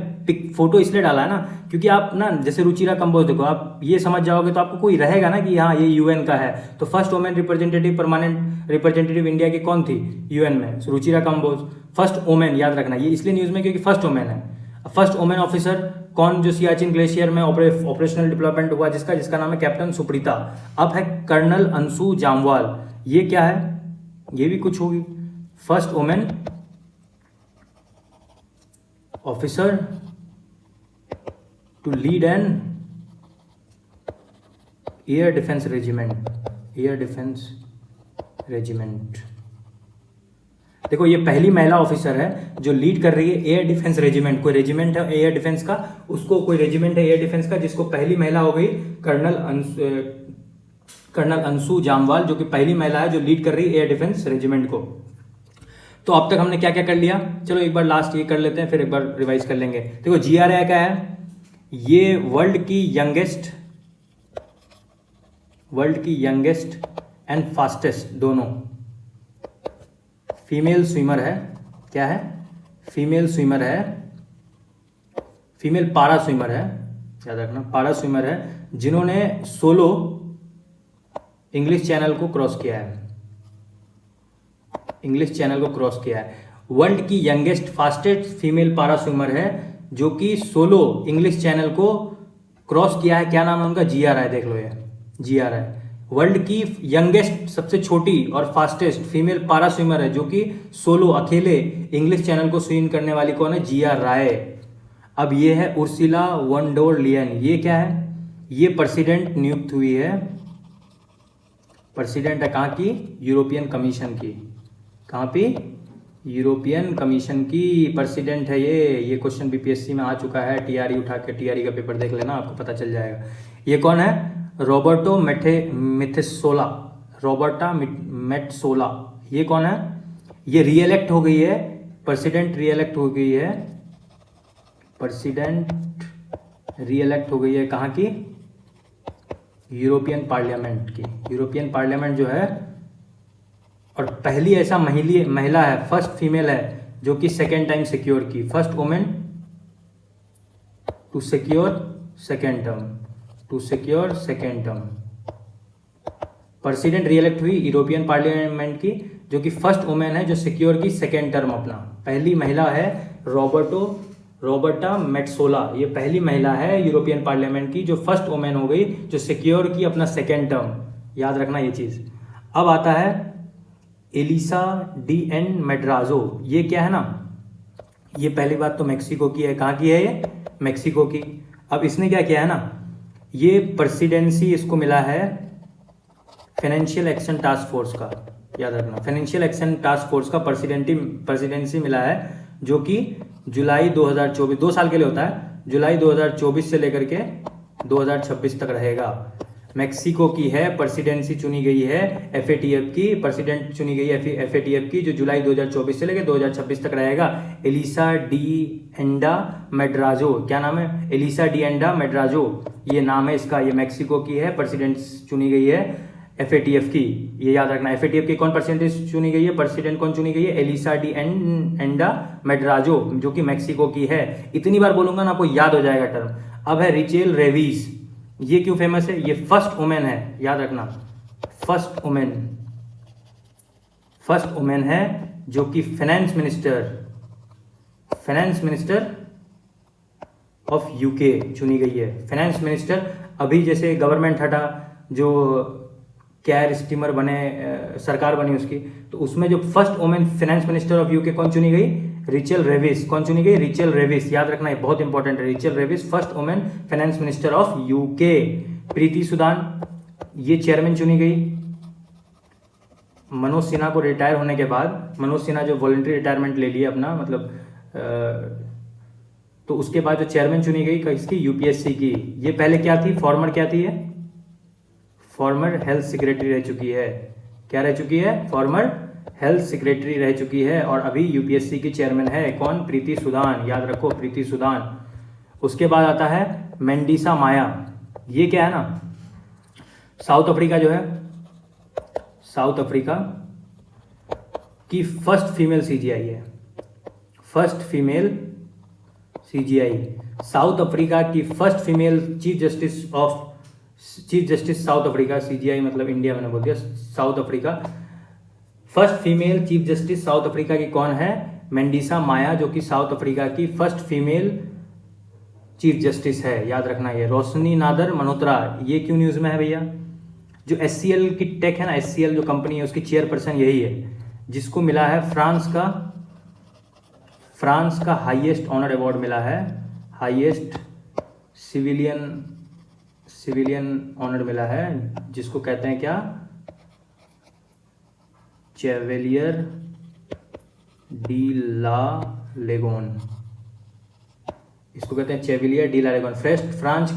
फोटो इसलिए डाला है ना क्योंकि आप ना जैसे रुचिरा कंबोज देखो, आप ये समझ जाओगे तो आपको कोई रहेगा ना कि हाँ ये यूएन का है। तो first women representative permanent representative India की कौन थी यूएन में? रुचिरा कंबोज। फर्स्ट वुमेन याद रखना, ये इसलिए न्यूज में क्योंकि फर्स्ट वुमेन है। फर्स्ट वुमेन ऑफिसर कौन? जो सियाचिन ग्लेशियर में ऑपरेशनल डिप्लॉयमेंट हुआ, जिसका नाम है कैप्टन सुप्रीता। अब है कर्नल अंशु जामवाल। ये क्या है? ये भी कुछ होगी। First women officer to lead an air defence regiment. देखो ये पहली महिला ऑफिसर है जो लीड कर रही है एयर डिफेंस रेजिमेंट। कोई रेजिमेंट है एयर डिफेंस का, उसको कोई रेजिमेंट है एयर डिफेंस का, जिसको पहली महिला हो गई कर्नल अंशु जामवाल, जो कि पहली महिला है जो लीड कर रही है एयर डिफेंस रेजिमेंट को। तो अब तक हमने क्या क्या कर लिया? चलो एक बार लास्ट ये कर लेते हैं, फिर एक बार रिवाइज कर लेंगे। देखो GRI क्या है? ये वर्ल्ड की यंगेस्ट एंड फास्टेस्ट दोनों फीमेल स्विमर है। क्या है? फीमेल पारा स्विमर है, याद रखना, पारा स्विमर है, जिन्होंने सोलो इंग्लिश चैनल को क्रॉस किया है। वर्ल्ड की youngest fastest female para swimmer है जो कि सोलो इंग्लिश चैनल को क्रॉस किया है। क्या नाम है उनका? GRI। देख लो ये GRI। वर्ल्ड की यंगेस्ट सबसे छोटी और फास्टेस्ट फीमेल पारा स्विमर है जो कि सोलो अकेले इंग्लिश चैनल को स्विम करने वाली कौन है? GRI। अब ये है उर्सुला वन डोर लियन। ये क्या है? ये प्रेसिडेंट नियुक्त हुई है। प्रेसिडेंट है कहाँ की? यूरोपियन कमीशन की। कहाँ पे? यूरोपियन कमीशन की प्रेसिडेंट है ये क्वेश्चन BPSC में आ चुका है। TRE उठा के TRE का पेपर देख लेना, आपको पता चल जाएगा। ये कौन है? रॉबर्टा मेट्सोला। ये कौन है? ये रीएलेक्ट हो गई है, प्रेसिडेंट रीएलेक्ट हो गई है। कहाँ की? यूरोपियन पार्लियामेंट की। यूरोपियन पार्लियामेंट जो है, और पहली ऐसा महिला है, फर्स्ट फीमेल है जो कि सेकेंड टाइम सिक्योर की। First women to secure second term. President reelect हुई यूरोपियन पार्लियामेंट की, जो कि फर्स्ट वुमेन है जो सिक्योर की सेकेंड टर्म अपना। पहली महिला है रॉबर्टा मेट्सोला, ये पहली महिला है यूरोपियन पार्लियामेंट की जो फर्स्ट वुमेन हो गई जो सिक्योर की अपना सेकेंड टर्म, याद रखना ये चीज़। अब आता है एलिसा डी एन मेड्राजो, ये क्या है ना, ये पहली बात तो मेक्सिको की है। कहाँ की है ये? मेक्सिको की। अब इसने क्या किया है ना, ये प्रेसिडेंसी इसको मिला है फाइनेंशियल एक्शन टास्क फोर्स का, याद रखना, फाइनेंशियल एक्शन टास्क फोर्स का प्रेसिडेंसी मिला है, जो कि जुलाई 2024, 2 साल के लिए होता है, जुलाई 2024 से लेकर के 2026 तक रहेगा। मेक्सिको की है, प्रेसिडेंसी चुनी गई है एफएटीएफ की, प्रेसिडेंट चुनी गई है एफएटीएफ की, जो जुलाई 2024 से लेकर 2026 तक रहेगा। एलिसा डी एंडा मेड्राजो, क्या नाम है? एलिसा डी एंडा मेड्राजो, ये नाम है इसका। ये मेक्सिको की है, प्रेसिडेंट चुनी गई है एफएटीएफ की, ये याद रखना। एफएटीएफ की कौन प्रेसिडेंट चुनी गई है, प्रेसिडेंट कौन चुनी गई है? एलिसा डी एंडा मेड्राजो, जो कि मेक्सिको की है। इतनी बार बोलूंगा ना आपको याद हो जाएगा टर्म। अब है रिचेल रेविस, ये क्यों फेमस है? ये फर्स्ट वुमेन है, याद रखना, फर्स्ट वुमेन है जो कि फाइनेंस मिनिस्टर ऑफ यूके चुनी गई है। फाइनेंस मिनिस्टर, अभी जैसे गवर्नमेंट हटा, जो कैर स्टीमर बने, सरकार बनी उसकी, तो उसमें जो first women finance minister of UK कौन चुनी गई? रिचेल रेविस। कौन चुनी गई? रिचेल रेविस, याद रखना, ये बहुत इंपॉर्टेंट है। Rachel Reeves first women finance minister of UK. Preeti Sudan, ये चेयरमैन चुनी गई। मनोज सिन्हा को रिटायर होने के बाद, मनोज सिन्हा जो वॉलंटरी रिटायरमेंट ले लिए अपना, मतलब तो उसके बाद जो चेयरमैन चुनी गई इसकी, यूपीएससी की। ये पहले क्या थी? फॉर्मर क्या थी? फॉर्मर हेल्थ सेक्रेटरी रह चुकी है। क्या रह चुकी है? फॉर्मर हेल्थ सेक्रेटरी रह चुकी है, और अभी यूपीएससी की चेयरमैन है। कौन? प्रीति सुदान, याद रखो, प्रीति सुदान। उसके बाद आता है मेंडिसा माया, ये क्या है ना, साउथ अफ्रीका जो है, साउथ अफ्रीका की फर्स्ट फीमेल सीजीआई है, first female CGI. South Africa की first female chief justice South Africa, CGI मतलब इंडिया, मैंने बोल दिया South Africa. First female chief justice South Africa की कौन है? मेंडिसा माया, जो कि साउथ अफ्रीका की फर्स्ट फीमेल चीफ जस्टिस है, याद रखना। ये रोशनी नादर मल्होत्रा, ये क्यों न्यूज में है भैया? जो एचसीएल की टेक है ना, एचसीएल जो कंपनी है, उसकी चेयरपर्सन यही है, जिसको मिला है फ्रांस का हाईएस्ट ऑनर अवार्ड मिला है, हाईएस्ट सिविलियन ऑनर मिला है, जिसको कहते हैं क्या? चेवेलियर डी ला लेगोन, इसको कहते हैं चेविलियर डी ला लेगोन। फ्रांस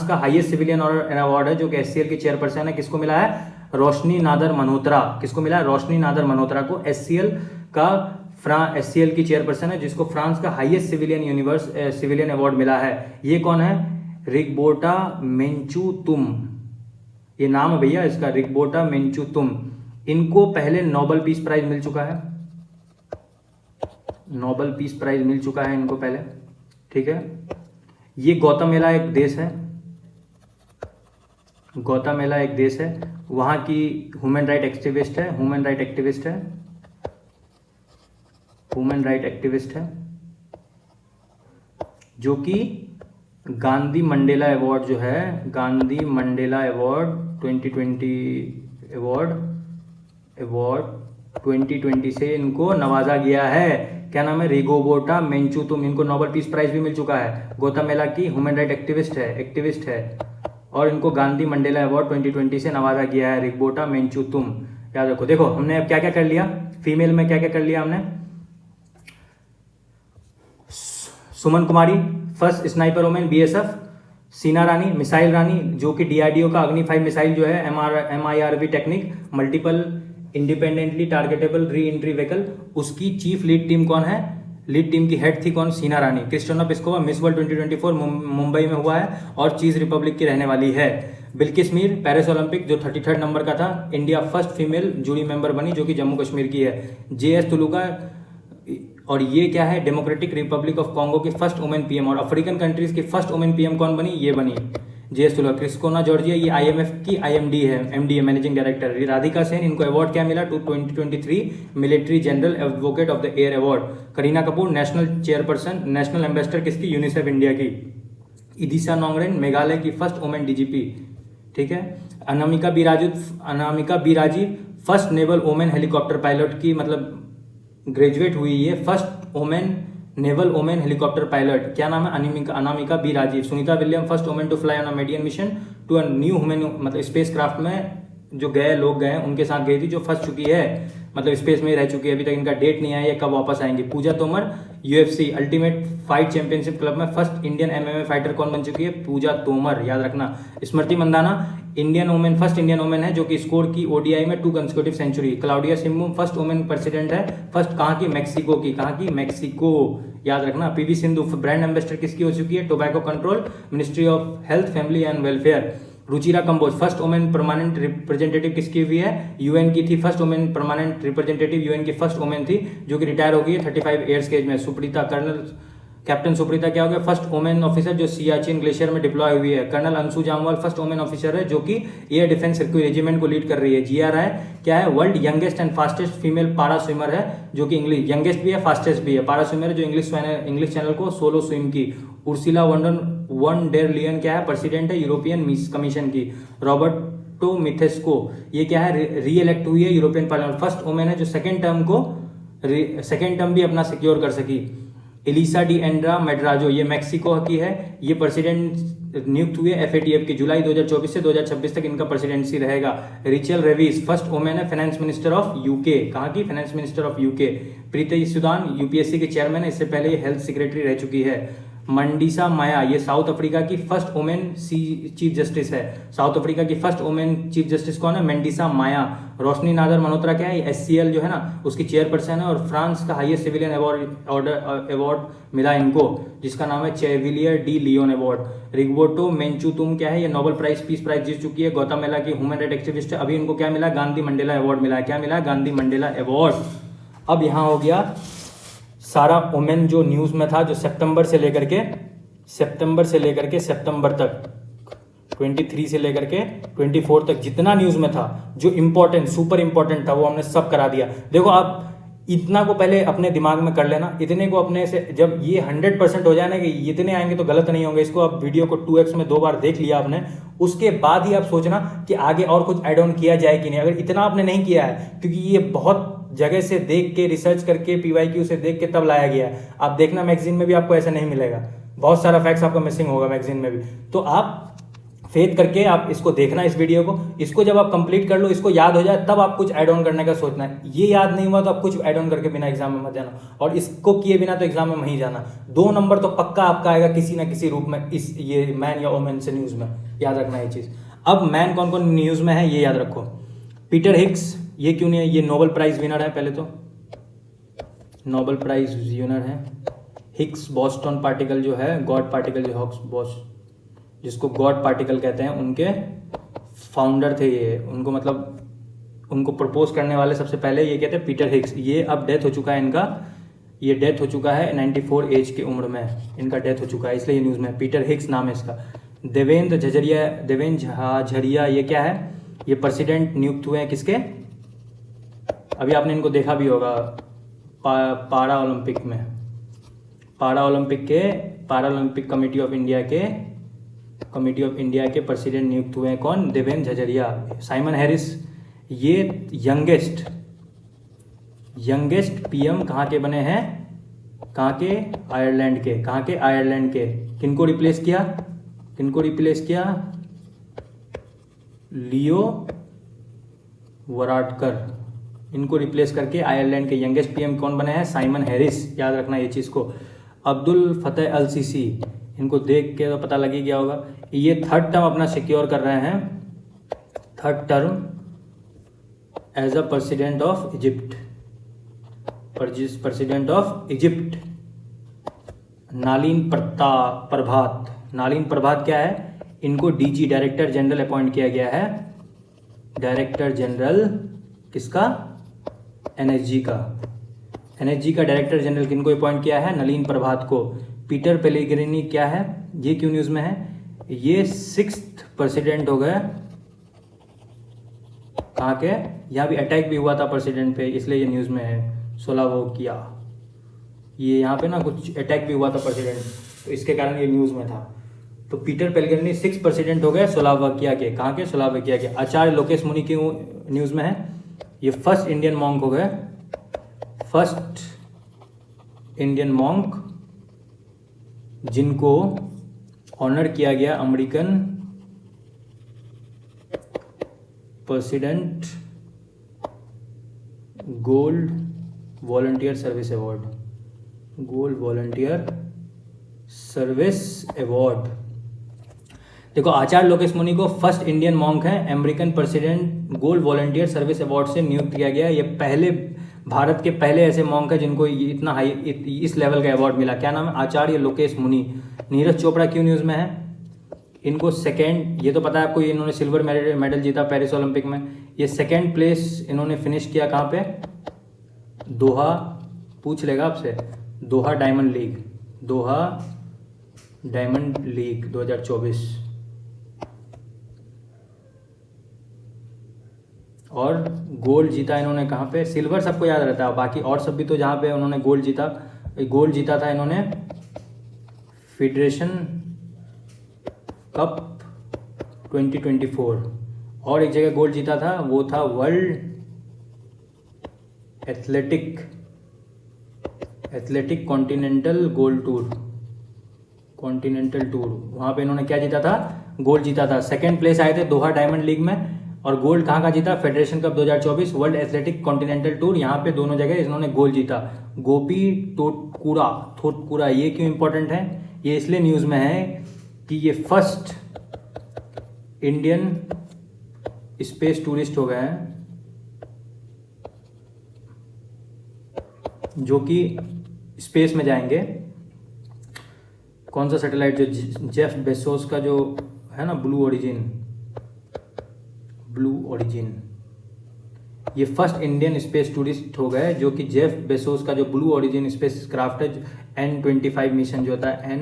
का हाईएस्ट सिविलियन अवार्ड है, जो कि एचसीएल की चेयरपर्सन है। किसको मिला है? रोशनी नादर मल्होत्रा। किसको मिला है? रोशनी नादर मल्होत्रा को। एचसीएल की चेयरपर्सन है, जिसको फ्रांस का हाईएस्ट सिविलियन अवार्ड मिला है। ये कौन है? रिगबोर्टा मेंचुतुम, ये नाम है भैया इसका, रिगबोर्टा मेंचुतुम। इनको पहले नोबेल पीस प्राइज मिल चुका है, नोबेल पीस प्राइज मिल चुका है इनको पहले, ठीक है। ये गौतमेला एक देश है, गौतमेला एक देश है, वहाँ की ह्यूमन राइट एक्टिविस्ट है, ह्यूमन राइट एक्टिविस्ट है, जो कि गांधी मंडेला अवार्ड जो है, गांधी मंडेला अवार्ड 2020 से इनको नवाजा गया है। क्या नाम है? रिगोबोर्टा मेंचुतुम। इनको नोबेल पीस प्राइज भी मिल चुका है। गौतमेला की ह्यूमन राइट एक्टिविस्ट है, और इनको गांधी मंडेला अवार्ड 2020 से नवाजा गया है, रिगबोर्टा मेंचुतुम। याद रखो। देखो हमने अब क्या क्या कर लिया, फीमेल में क्या क्या कर लिया हमने। सुमन कुमारी फर्स्ट स्नाइपर वुमेन बीएसएफ, सीना रानी मिसाइल रानी, जो कि डीआरडीओ का अग्नि 5 मिसाइल जो है, MIRV technique, multiple independently targetable re entry vehicle, उसकी चीफ लीड टीम कौन है? लीड टीम की हेड थी कौन? Sheena Rani. Krystyna Pyszkova miss world 2024 Mumbai में हुआ है और चीज रिपब्लिक की रहने वाली है। बिल्किस मीर पेरिस ओलंपिक जो 33rd नंबर का था, India first female jury member बनी, जो कि जम्मू कश्मीर की है। JS तुलुका, और ये क्या है? डेमोक्रेटिक रिपब्लिक ऑफ कॉन्गो की फर्स्ट वुमेन पीएम, और अफ्रीकन कंट्रीज की फर्स्ट वुमेन पीएम कौन बनी? ये बनी जे सुलभ, क्रिस्कोना जॉर्जिया ये IMF की IMD है, MD है, मैनेजिंग डायरेक्टर। राधिका सेन, इनको अवार्ड क्या मिला? 2023 military general advocate of the year award. Kareena Kapoor national chairperson, national ambassador किसकी? यूनिसेफ इंडिया की। इदिशा नोंगरेन मेघालय की फर्स्ट वुमेन DGP, ठीक है। Anamika B Rajeev first naval women helicopter pilot की, मतलब ग्रेजुएट हुई है, first women naval women helicopter pilot, क्या नाम है? Anamika B Rajeev. Sunita William first women to fly on a median mission to a new human, मतलब स्पेस क्राफ्ट में जो लोग गए उनके साथ गई थी, जो फंस चुकी है, मतलब स्पेस में ही रह चुकी है, अभी तक इनका डेट नहीं आया ये कब वापस आएंगे। Pooja Tomar UFC ultimate fight championship club में फर्स्ट इंडियन MMA फाइटर कौन बन चुकी है? पूजा तोमर, याद रखना। Smriti Mandhana first Indian women है जो कि स्कोर की ODI में 2 consecutive century. Claudia Sheinbaum first women president है, फर्स्ट कहाँ की? मैक्सिको की। कहाँ की? मैक्सिको, याद रखना। PV सिंधु ब्रांड एम्बेसडर किसकी हो चुकी है? Tobacco control, ministry of health family and welfare. Ruchira Kamboj first women permanent representative किसकी हुई है? UN की थी, first women permanent representative UN की फर्स्ट वुमेन थी, जो कि रिटायर हो गई है 35 ईयर्स के एज में। सुप्रीता कैप्टन सुप्रीता क्या हो गया? फर्स्ट वुमेन ऑफिसर जो सियाचिन ग्लेशियर में डिप्लॉय हुई है। Colonel Anshu Jamwal first women officer है जो कि एयर डिफेंस रेजिमेंट को लीड कर रही है। जिया राय क्या है? World youngest and fastest female para swimmer है, जो कि इंग्लिश यंगेस्ट भी है, फास्टेस्ट भी है। पारा स्विमर है जो इंग्लिश चैनल को सोलो स्विम की। उर्सिला वन डेर लियन क्या है? प्रेसिडेंट है यूरोपियन कमीशन की। रॉबर्टो मिथेस्को ये क्या है? री इलेक्ट हुई है यूरोपियन पार्लियामेंट, फर्स्ट वुमेन है जो सेकेंड टर्म भी अपना सिक्योर कर सकी। एलिसा डी एंड्रा मेड्राजो ये मैक्सिको की है, ये प्रेसिडेंट नियुक्त हुए FATF की। जुलाई 2024 से 2026 तक इनका प्रेसिडेंसी रहेगा। रिचल रेविस फर्स्ट वुमेन है, फाइनेंस मिनिस्टर ऑफ UK। कहाँ की? Finance minister of UK। Preeti Sudan UPSC के चेयरमैन है, इससे पहले ये हेल्थ सेक्रेटरी रह चुकी है। मंडीसा माया ये साउथ अफ्रीका की फर्स्ट वुमेन चीफ जस्टिस है। साउथ अफ्रीका की फर्स्ट वुमेन चीफ जस्टिस कौन है? मंडीसा माया। रोशनी नादर मल्होत्रा क्या है? SCL जो है ना उसकी चेयरपर्सन है, और फ्रांस का हाईएस्ट सिविलियन अवार्ड मिला इनको, जिसका नाम है चेविलियर डी लियोन अवार्ड। रिगोबर्टो मेंचुतुम क्या है? ये नोबेल पीस प्राइज जीत चुकी है, गौतमेला की ह्यूमन राइट एक्टिविस्ट है। अभी इनको क्या मिला? गांधी मंडेला अवार्ड मिला है। क्या मिला? Gandhi Mandela award. अब यहाँ हो गया सारा वुमेन जो न्यूज़ में था, जो सितंबर से लेकर के सितंबर तक 23 से लेकर के 24 तक जितना न्यूज़ में था, जो इम्पोर्टेंट सुपर इम्पोर्टेंट था, वो हमने सब करा दिया। देखो आप इतना को पहले अपने दिमाग में कर लेना, इतने को अपने से जब ये 100% हो जाए ना कि इतने आएंगे तो गलत नहीं होंगे, इसको आप वीडियो को 2x में 2 बार देख लिया आपने, उसके बाद ही आप सोचना कि आगे और कुछ ऐड ऑन किया जाए कि नहीं। अगर इतना आपने नहीं किया है, क्योंकि ये बहुत जगह से देख के रिसर्च करके PYQ से देख के तब लाया गया है, आप देखना मैगजीन में भी आपको ऐसा नहीं मिलेगा, बहुत सारा फैक्ट्स आपको मिसिंग होगा मैगजीन में भी। तो आप फेथ करके आप इसको देखना, इस वीडियो को, इसको जब आप कंप्लीट कर लो, इसको याद हो जाए, तब आप कुछ ऐड ऑन करने का सोचना है। ये याद नहीं हुआ तो आप कुछ ऐड ऑन करके बिना एग्जाम में मत जाना, और इसको किए बिना तो एग्जाम में नहीं जाना। 2 नंबर तो पक्का आपका आएगा किसी ना किसी रूप में, इस ये मैन या वुमेन से न्यूज में, याद रखना ये चीज। अब मैन कौन कौन न्यूज में है ये याद रखो। पीटर हिग्स ये क्यों नहीं है? ये नोबेल प्राइज विनर है, पहले तो नोबेल प्राइज विनर है। हिग्स बोस्टन पार्टिकल जो है, गॉड पार्टिकल जो जिसको गॉड पार्टिकल कहते हैं, उनके फाउंडर थे ये, उनको मतलब उनको प्रपोज करने वाले सबसे पहले ये कहते हैं पीटर हिग्स। ये अब डेथ हो चुका है इनका, ये डेथ हो चुका है 94 एज की उम्र में इनका डेथ हो चुका है, इसलिए ये न्यूज़ में पीटर हिग्स नाम है इसका। देवेंद्र झाझरिया ये क्या है? ये प्रेसिडेंट नियुक्त हुए हैं किसके? अभी आपने इनको देखा भी होगा पारा ओलंपिक कमेटी ऑफ इंडिया के प्रेसिडेंट नियुक्त हुए हैं कौन? देवेंद्र झाझरिया। साइमन हैरिस ये यंगेस्ट PM कहाँ के बने हैं? कहाँ के? आयरलैंड के। किनको रिप्लेस किया? लियो वराडकर, इनको रिप्लेस करके आयरलैंड के यंगेस्ट PM कौन बने हैं? साइमन हैरिस, याद रखना ये चीज़ को। अब्दुल फतेह अल सीसी, इनको देख के तो पता लग ही गया होगा, ये 3rd टर्म अपना सिक्योर कर रहे हैं, 3rd term as a president of Egypt. Nalin Prabhat क्या है? इनको DG डायरेक्टर जनरल अपॉइंट किया गया है। डायरेक्टर जनरल किसका? NSG का डायरेक्टर जनरल किनको अपॉइंट किया है? नलीन प्रभात को। पीटर पेलेग्रिनी क्या है? ये क्यों न्यूज़ में है? ये 6th प्रेसिडेंट हो गए कहाँ के, यहाँ भी अटैक भी हुआ था प्रेसिडेंट पे, इसलिए ये न्यूज़ में है स्लोवाकिया। ये यहाँ पे ना कुछ अटैक भी हुआ था प्रेसिडेंट, तो इसके कारण ये न्यूज़ में था। तो पीटर पेलेग्रिनी 6th प्रेसिडेंट हो गए स्लोवाकिया के, कहाँ के, स्लोवाकिया के। आचार्य लोकेश मुनि क्यों न्यूज़ में है, ये फर्स्ट इंडियन मॉन्क हो गए, फर्स्ट इंडियन मॉन्क जिनको ऑनर किया गया American president gold volunteer service award, gold volunteer service award. देखो आचार्य लोकेश मुनि को फर्स्ट इंडियन मॉन्क है, American president gold volunteer service award से नियुक्त किया गया। ये पहले भारत के पहले ऐसे मॉन्क है जिनको इतना हाई इस लेवल का अवार्ड मिला। क्या नाम है, आचार्य लोकेश मुनि। नीरज चोपड़ा क्यों न्यूज़ में है, इनको सेकेंड, ये तो पता है आपको, ये इन्होंने सिल्वर मेडल जीता पेरिस ओलंपिक में। ये सेकेंड प्लेस इन्होंने फिनिश किया कहाँ पे, दोहा, पूछ लेगा आपसे, दोहा डायमंड लीग, दोहा डायमंड लीग 2024। और गोल्ड जीता इन्होंने कहाँ पे, सिल्वर सबको याद रहता है, बाकी और सब भी तो जहाँ पे उन्होंने गोल्ड जीता था इन्होंने फेडरेशन कप 2024। और एक जगह गोल्ड जीता था, वो था world athletic continental gold tour, continental tour, वहाँ पे इन्होंने क्या जीता था, गोल्ड जीता था। सेकंड प्लेस आए थे दोहा डायमंड लीग में, और गोल्ड कहाँ का जीता, federation cup 2024, world athletic continental tour, यहाँ पे दोनों जगह इन्होंने गोल्ड जीता। गोपी थोटकुरा, ये क्यों इंपॉर्टेंट है, ये इसलिए न्यूज़ में है कि ये फर्स्ट इंडियन स्पेस टूरिस्ट हो गए हैं जो कि स्पेस में जाएंगे। कौन सा सैटेलाइट, जो जेफ बेसोस का जो है ना, ब्लू ओरिजिन, ये फर्स्ट इंडियन स्पेस टूरिस्ट हो गए जो कि जेफ बेसोस का जो ब्लू ओरिजिन स्पेस क्राफ्ट है, N25 मिशन जो होता है,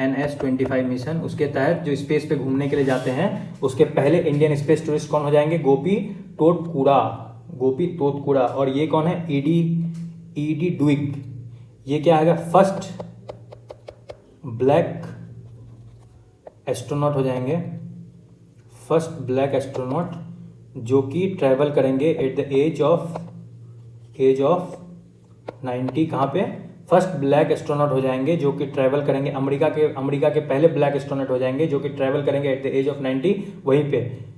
NS25 मिशन, उसके तहत जो स्पेस पे घूमने के लिए जाते हैं, उसके पहले इंडियन स्पेस टूरिस्ट कौन हो जाएंगे, गोपी तोटकुरा। और ये कौन है, ईडी डुइग, ये क्या आएगा, फर्स्ट ब्लैक एस्ट्रोनॉट हो जाएंगे, फर्स्ट ब्लैक एस्ट्रोनॉट जो कि ट्रैवल करेंगे एट द एज ऑफ 90, कहाँ पे, फर्स्ट ब्लैक एस्ट्रोनॉट हो जाएंगे जो कि ट्रैवल करेंगे, अमेरिका के पहले ब्लैक एस्ट्रोनॉट हो जाएंगे जो कि ट्रैवल करेंगे एट द एज ऑफ 90, वहीं पे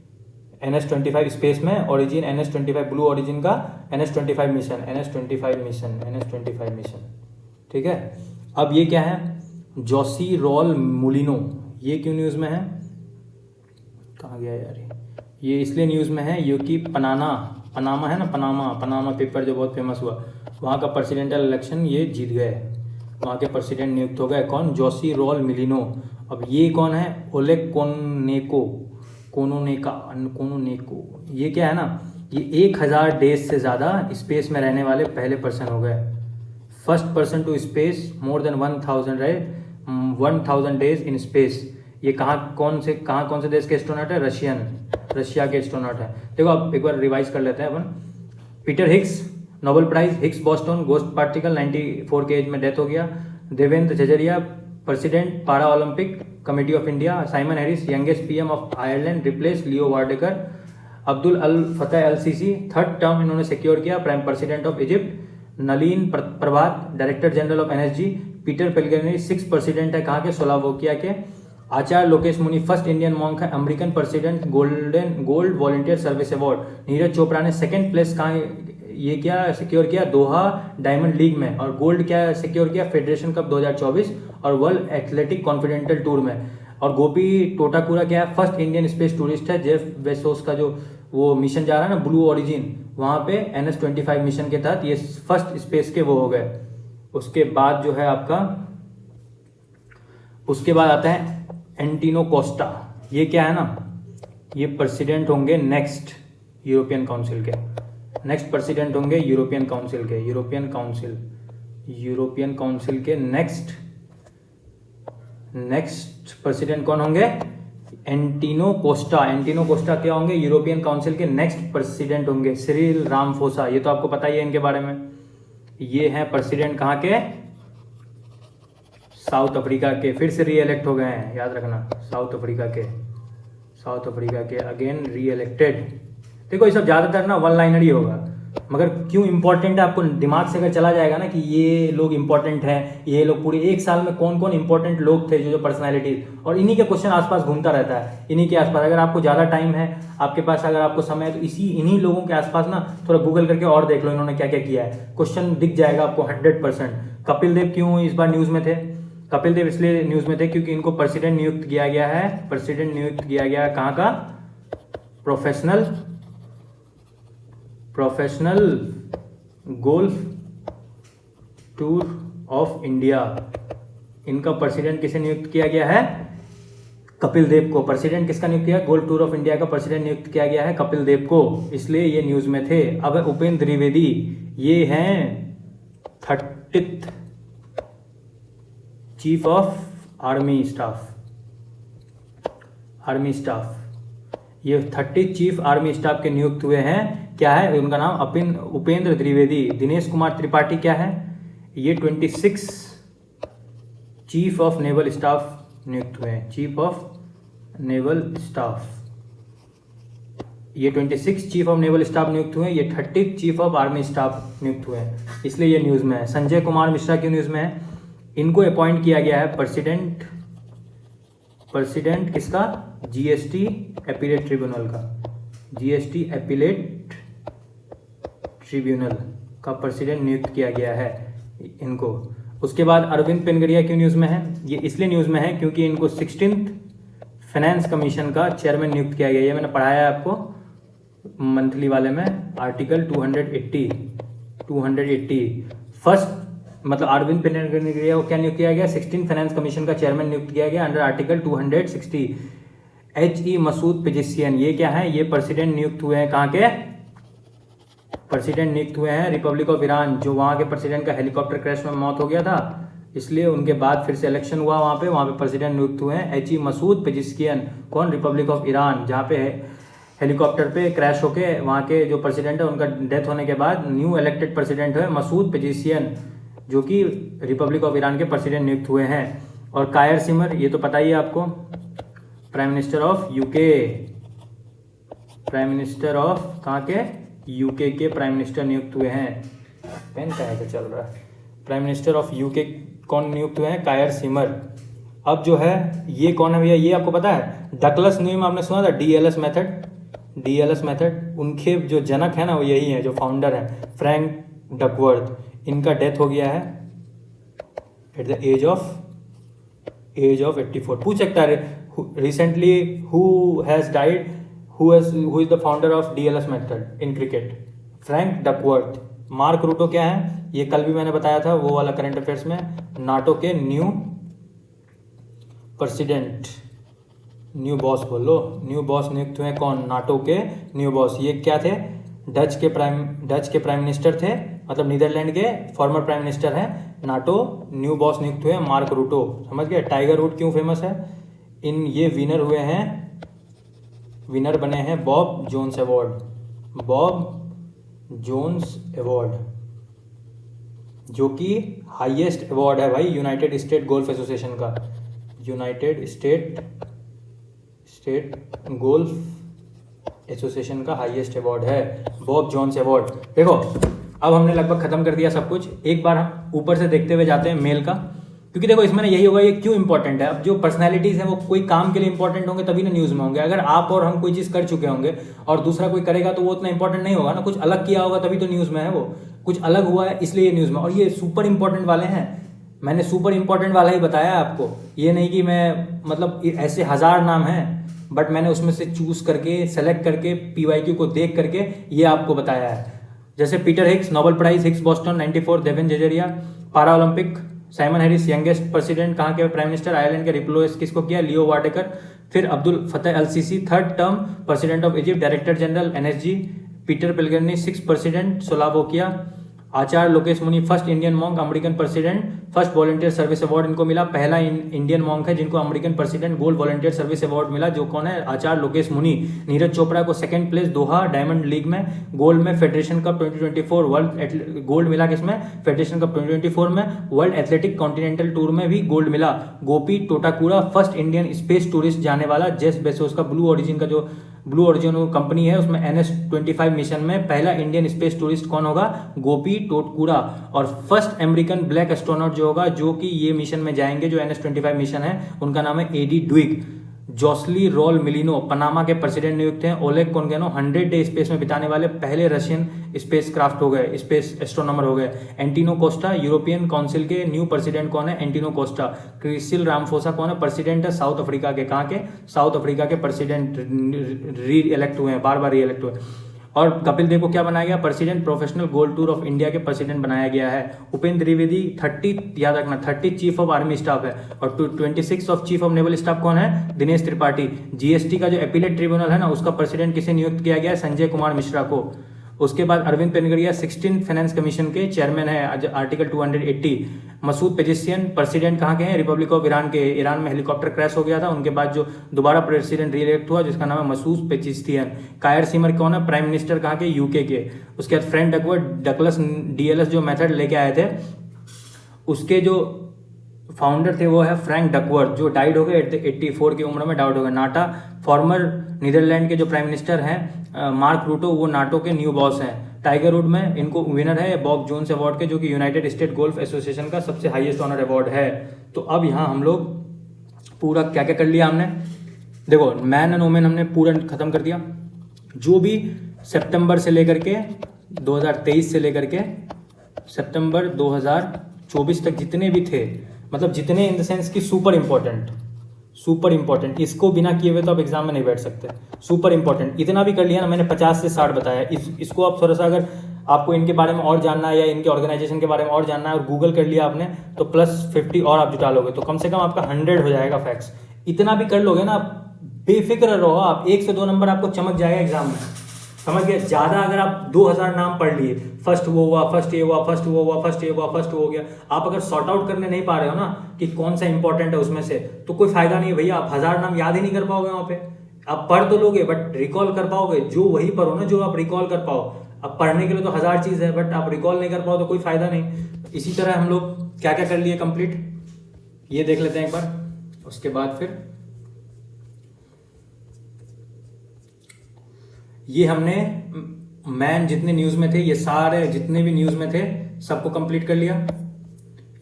NS25 स्पेस में, ओरिजिन NS25 ब्लू ओरिजिन का NS25 मिशन, ठीक है। अब ये क्या है, जोसी रॉल मुलिनो, ये क्यों न्यूज़ में है, कहाँ गया यार, ये इसलिए न्यूज़ में है ये कि पनामा है ना, पनामा पेपर जो बहुत फेमस हुआ, वहाँ का प्रेसिडेंशियल इलेक्शन ये जीत गए, वहाँ के प्रेसिडेंट नियुक्त हो गए, कौन, जोसी रॉल मिलिनो। अब ये कौन है, ओलेग कोनोनेको, ये क्या है ना, ये 1000 डेज से ज़्यादा स्पेस में रहने वाले पहले पर्सन हो गए, first person to space more than 1000 days in space. ये कौन से देश के एस्ट्रोनॉट है, रशिया के एस्ट्रोनॉट है। देखो अब एक बार रिवाइज कर लेते हैं अपन। Peter Higgs, Nobel prize, Higgs boson ghost particle, 94 के एज में डेथ हो गया। Devendra Jhajharia, president para Olympic committee of India. Simon Harris, youngest PM of Ireland, replace Leo Varadkar. Abdel al Fattah al Sisi, third term इन्होंने सिक्योर किया, prime president of Egypt. Nalin Prabhat, director general of NSG. Peter Pellegrini 6th president है कहाँ के, स्लोवाकिया के। Acharya Lokesh Muni first Indian monk है, American president gold volunteer service award. Neeraj Chopra ने सेकंड प्लेस कहाँ ये क्या सिक्योर किया, दोहा डायमंड लीग में। और गोल्ड क्या सिक्योर किया, फेडरेशन कप 2024 और वर्ल्ड एथलेटिक कॉन्टिनेंटल टूर में। और गोपी टोटाकुरा क्या है, फर्स्ट इंडियन स्पेस टूरिस्ट है। जेफ बेसोस का जो वो मिशन जा रहा है ना, ब्लू ओरिजिन, वहाँ पे NS25 मिशन के तहत ये फर्स्ट स्पेस के वो हो गए। उसके बाद जो है आपका, उसके बाद आता है एंटिनो कोस्टा। ये क्या है ना, ये प्रेसिडेंट होंगे नेक्स्ट यूरोपियन काउंसिल के, नेक्स्ट प्रेसिडेंट होंगे यूरोपियन काउंसिल के नेक्स्ट नेक्स्ट प्रेसिडेंट कौन होंगे? एंटिनो कोस्टा। एंटिनो कोस्टा क्या होंगे? यूरोपियन काउंसिल के नेक्स्ट प्रेसिडेंट होंगे। सिरिल रामफोसा, ये तो आपको पता ही है इनके बारे में। ये हैं प्रेसिडेंट कहाँ के? साउथ अफ्रीका के। फिर से री इलेक्ट हो गए हैं, याद रखना। साउथ अफ्रीका के अगेन री इलेक्टेड। देखो ये सब ज़्यादातर ना वन लाइनर ही होगा, मगर क्यों इंपॉर्टेंट है आपको दिमाग से अगर चला जाएगा ना कि ये लोग इंपॉर्टेंट हैं, ये लोग पूरे एक साल में कौन कौन इंपॉर्टेंट लोग थे जो पर्सनैलिटीज, और इन्हीं के क्वेश्चन आसपास घूमता रहता है, इन्हीं के आसपास। अगर आपको ज़्यादा टाइम है आपके पास, अगर आपको समय है, तो इन्हीं लोगों के आसपास ना थोड़ा गूगल करके और देख लो इन्होंने क्या क्या किया है, क्वेश्चन दिख जाएगा आपको 100%। कपिल देव क्यों इस बार न्यूज़ में थे? कपिल देव इसलिए न्यूज़ में थे क्योंकि इनको प्रेसिडेंट नियुक्त किया गया है कहाँ का? Professional golf tour of India. इनका प्रेसिडेंट किसे नियुक्त किया गया है? कपिल देव को। प्रेसिडेंट किसका नियुक्त किया? गोल्फ टूर ऑफ इंडिया का प्रेसिडेंट नियुक्त किया गया है कपिल देव को, इसलिए ये न्यूज में थे। अब उपेंद्र द्विवेदी, ये हैं 30th chief of army staff. ये 30 चीफ आर्मी स्टाफ के नियुक्त हुए हैं। क्या है उनका नाम? उपेंद्र द्विवेदी। दिनेश कुमार त्रिपाठी क्या है? ये 26 चीफ ऑफ नेवल स्टाफ नियुक्त हुए हैं। चीफ ऑफ नेवल स्टाफ, ये 26 चीफ ऑफ नेवल स्टाफ नियुक्त हुए हैं। ये 30 चीफ ऑफ आर्मी स्टाफ नियुक्त हुए हैं, इसलिए ये न्यूज़ में है। संजय कुमार मिश्रा की न्यूज़ में है। इनको अपॉइंट किया गया है प्रेसिडेंट किसका? जीएसटी एपीलेट ट्रिब्यूनल का। जीएसटी एपीलेट ट्रिब्यूनल का प्रेसिडेंट नियुक्त किया गया है इनको। उसके बाद अरविंद पेनगरिया क्यों न्यूज़ में है? ये इसलिए न्यूज़ में है क्योंकि इनको 16th फाइनेंस कमीशन का चेयरमैन नियुक्त किया गया। ये मैंने पढ़ाया है आपको मंथली वाले में, आर्टिकल 280 फर्स्ट, मतलब अरविंद पेनगरिया को क्या नियुक्त किया गया? 16th फाइनेंस कमीशन का चेयरमैन नियुक्त किया गया अंडर आर्टिकल 260। H.E. मसूद पेजिशियन, ये क्या है? ये प्रेसिडेंट नियुक्त हुए हैं कहाँ के? प्रेसिडेंट नियुक्त हुए हैं रिपब्लिक ऑफ ईरान, जो वहाँ के प्रेसिडेंट का हेलीकॉप्टर क्रैश में मौत हो गया था, इसलिए उनके बाद फिर से इलेक्शन हुआ वहाँ पे प्रेसिडेंट नियुक्त हुए हैं H.E. मसूद पेजिशियन। कौन? रिपब्लिक ऑफ ईरान, जहाँ पे हेलीकॉप्टर पे क्रैश होके वहाँ के जो प्रेसिडेंट है उनका डेथ होने के बाद न्यू इलेक्टेड प्रेसिडेंट है मसूद पेजिशियन, जो कि रिपब्लिक ऑफ ईरान के प्रेसिडेंट नियुक्त हुए हैं। और कायर सिमर, ये तो पता ही है आपको, prime minister of UK. Prime minister of कहाँ के? यूके के प्राइम मिनिस्टर नियुक्त हुए हैं। पेन कहाँ से चल रहा है? प्राइम मिनिस्टर ऑफ यूके कौन नियुक्त हुए हैं? कायर सिमर। अब जो है ये कौन है भैया? ये आपको पता है? डकलस न्यूम आपने सुना था? डीएलएस मेथड, उनके जो जनक है ना वो यही है, जो फाउंडर है फ्रैंक डकवर्थ। इनका डेथ हो गया है एट द एज ऑफ 84। पूछ सकता है recently who has died, who is the founder of DLS method in cricket? Frank Duckworth. Mark Rutte क्या है? ये कल भी मैंने बताया था वो वाला करंट अफेयर्स में, नाटो के न्यू प्रेसिडेंट, न्यू बॉस बोलो, न्यू बॉस नियुक्त हुए। कौन? नाटो के न्यू बॉस। ये क्या थे? डच के प्राइम मिनिस्टर थे, मतलब नीदरलैंड के फॉर्मर प्राइम मिनिस्टर हैं। नाटो न्यू बॉस नियुक्त हुए मार्क रूटो। समझ गए? टाइगर वुड क्यों फेमस है? ये विनर बने हैं बॉब जोन्स अवार्ड, जो कि हाईएस्ट अवार्ड है भाई यूनाइटेड स्टेट गोल्फ एसोसिएशन का। यूनाइटेड स्टेट गोल्फ एसोसिएशन का हाईएस्ट अवार्ड है बॉब जोन्स अवार्ड। देखो अब हमने लगभग खत्म कर दिया सब कुछ। एक बार हम ऊपर से देखते हुए जाते हैं मेल का, क्योंकि देखो इसमें यही होगा ये क्यों इंपॉर्टेंट है। अब जो पर्सनैलिटीज हैं वो कोई काम के लिए इंपॉर्टेंट होंगे तभी ना न्यूज़ में होंगे। अगर आप और हम कोई चीज़ कर चुके होंगे और दूसरा कोई करेगा तो वो उतना इंपॉर्टेंट नहीं होगा ना। कुछ अलग किया होगा तभी तो न्यूज़ में है, वो कुछ अलग हुआ है इसलिए ये न्यूज़ में। और ये सुपर इंपॉर्टेंट वाले हैं, मैंने सुपर इंपॉर्टेंट वाला ही बताया आपको। ये नहीं कि मैं मतलब ऐसे 1000 नाम हैं बट मैंने उसमें से चूज करके सेलेक्ट करके PYQ को देख करके ये आपको बताया है। जैसे Peter Higgs, Nobel prize, Higgs boson 94, Deven Jhajharia, para Olympic, Simon Harris, youngest president कहाँ के प्राइम मिनिस्टर, आयरलैंड के रिप्लोएस किसको किया, लियो वार्डेकर। फिर Abdel Fattah al Sisi, 3rd term president of Egypt, director general NSG, Peter Pellegrini, 6th president, Slovakia. Acharya Lokesh Muni first Indian monk, American president, first volunteer service award इनको मिला। पहला इंडियन मॉन्क है जिनको American president gold volunteer service award मिला, जो कौन है? आचार्य लोकेश मुनि। नीरज चोपड़ा को सेकंड प्लेस दोहा डायमंड लीग में गोल्ड में, फेडरेशन कप 2024 वर्ल्ड गोल्ड मिला किसमें? फेडरेशन कप 2024 में। वर्ल्ड एथलेटिक कॉन्टिनेंटल टूर में भी गोल्ड मिला। गोपी टोटाकुरा फर्स्ट इंडियन स्पेस टूरिस्ट जाने वाला। जेफ बेजोस का ब्लू ओरिजिन का जो ब्लू ओरिजिन कंपनी है उसमें NS-25 मिशन में पहला इंडियन स्पेस टूरिस्ट कौन होगा? गोपी टोटकुरा। और फर्स्ट अमेरिकन ब्लैक एस्ट्रोनॉट जो होगा, जो कि ये मिशन में जाएंगे, जो NS-25 मिशन है, उनका नाम है एडी ड्विग। जोसली रोल मिलिनो पनामा के प्रेसिडेंट नियुक्त हैं। ओलेग कोनगेनो 100 डे स्पेस में बिताने वाले पहले रशियन स्पेस क्राफ्ट हो गए, स्पेस एस्ट्रोनॉमर हो गए। एंटिनो कोस्टा यूरोपियन काउंसिल के न्यू प्रेसिडेंट कौन है? एंटिनो कोस्टा। क्रिसिल रामफोसा कौन है? प्रेसिडेंट है साउथ अफ्रीका के। कहाँ के? साउथ अफ्रीका के प्रेसिडेंट री इलेक्ट हुए हैं, बार बार री इलेक्ट हुए। और कपिल देव को क्या बनाया गया? President professional gold tour of India के प्रेसिडेंट बनाया गया है। उपेंद्र द्विवेदी 30, याद रखना 30 चीफ ऑफ आर्मी स्टाफ है। और 26 of chief of naval staff कौन है? दिनेश त्रिपाठी। जीएसटी का जो अपीलेट ट्रिब्यूनल है ना, उसका प्रेसिडेंट किसे नियुक्त किया गया है? संजय कुमार मिश्रा को। उसके बाद अरविंद पेनगड़िया 16 फाइनेंस कमीशन के चेयरमैन है, आर्टिकल 280। मसूद पेजिशियन प्रेसिडेंट कहाँ के हैं? रिपब्लिक ऑफ ईरान के। ईरान में हेलीकॉप्टर क्रैश हो गया था, उनके बाद जो दोबारा प्रेसिडेंट रीइलेक्ट हुआ, जिसका नाम है मसूद पेजिशियन। कायर सीमर कौन है? प्राइम मिनिस्टर कहाँ के? यूके के। उसके बाद फ्रैंक डकवर्थ DLS जो मेथड लेके आए थे, उसके जो फाउंडर थे वो है फ्रैंक डकवर्थ, जो डाइड हो गए 84 की उम्र में, डाउट हो गए। नाटा फॉर्मर नीदरलैंड के जो प्राइम मिनिस्टर हैं मार्क रूटो, वो नाटो के न्यू बॉस हैं। टाइगर वुड में इनको विनर है बॉब जोन्स अवार्ड के, जो कि यूनाइटेड स्टेट गोल्फ एसोसिएशन का सबसे हाईएस्ट ऑनर अवार्ड है। तो अब यहाँ हम लोग पूरा क्या क्या कर लिया हमने, देखो मैन एंड वुमेन हमने पूरा खत्म कर दिया। जो भी सितंबर से लेकर के 2023 से लेकर के सितंबर 2024 तक जितने भी थे, मतलब जितने इन द सेंस की सुपर इंपॉर्टेंट, इसको बिना किए हुए तो आप एग्जाम में नहीं बैठ सकते। सुपर इंपॉर्टेंट इतना भी कर लिया ना, मैंने 50 से 60 बताया। इसको आप थोड़ा सा, अगर आपको इनके बारे में और जानना है या इनके ऑर्गेनाइजेशन के बारे में और जानना है और गूगल कर लिया आपने, तो +50 और आप जुटा लोगे तो कम से कम आपका 100 हो जाएगा फैक्ट्स। इतना भी कर लोगे ना, आप बेफिक्र रहो, आप 1 से 2 नंबर आपको चमक जाएगा एग्जाम में, समझ गए। ज्यादा अगर आप 2000 नाम पढ़ लिए, फर्स्ट वो हुआ, फर्स्ट ये हुआ, फर्स्ट वो हुआ, फर्स्ट ये हुआ, फर्स्ट वो हो गया, आप अगर सॉर्ट आउट करने नहीं पा रहे हो ना कि कौन सा इंपॉर्टेंट है उसमें से, तो कोई फायदा नहीं है भैया। आप 1000 नाम याद ही नहीं कर पाओगे वहां पे। आप पढ़ तो लोगे बट रिकॉल कर पाओगे जो वही पढ़ो ना जो आप रिकॉल कर पाओ। अब पढ़ने के लिए तो 1000 चीज है, बट आप रिकॉल नहीं कर पाओ तो कोई फायदा नहीं। इसी तरह हम लोग क्या क्या कर लिए कंप्लीट, ये देख लेते हैं एक बार। उसके बाद फिर ये हमने मैन जितने न्यूज में थे, ये सारे जितने भी न्यूज में थे सबको कंप्लीट कर लिया।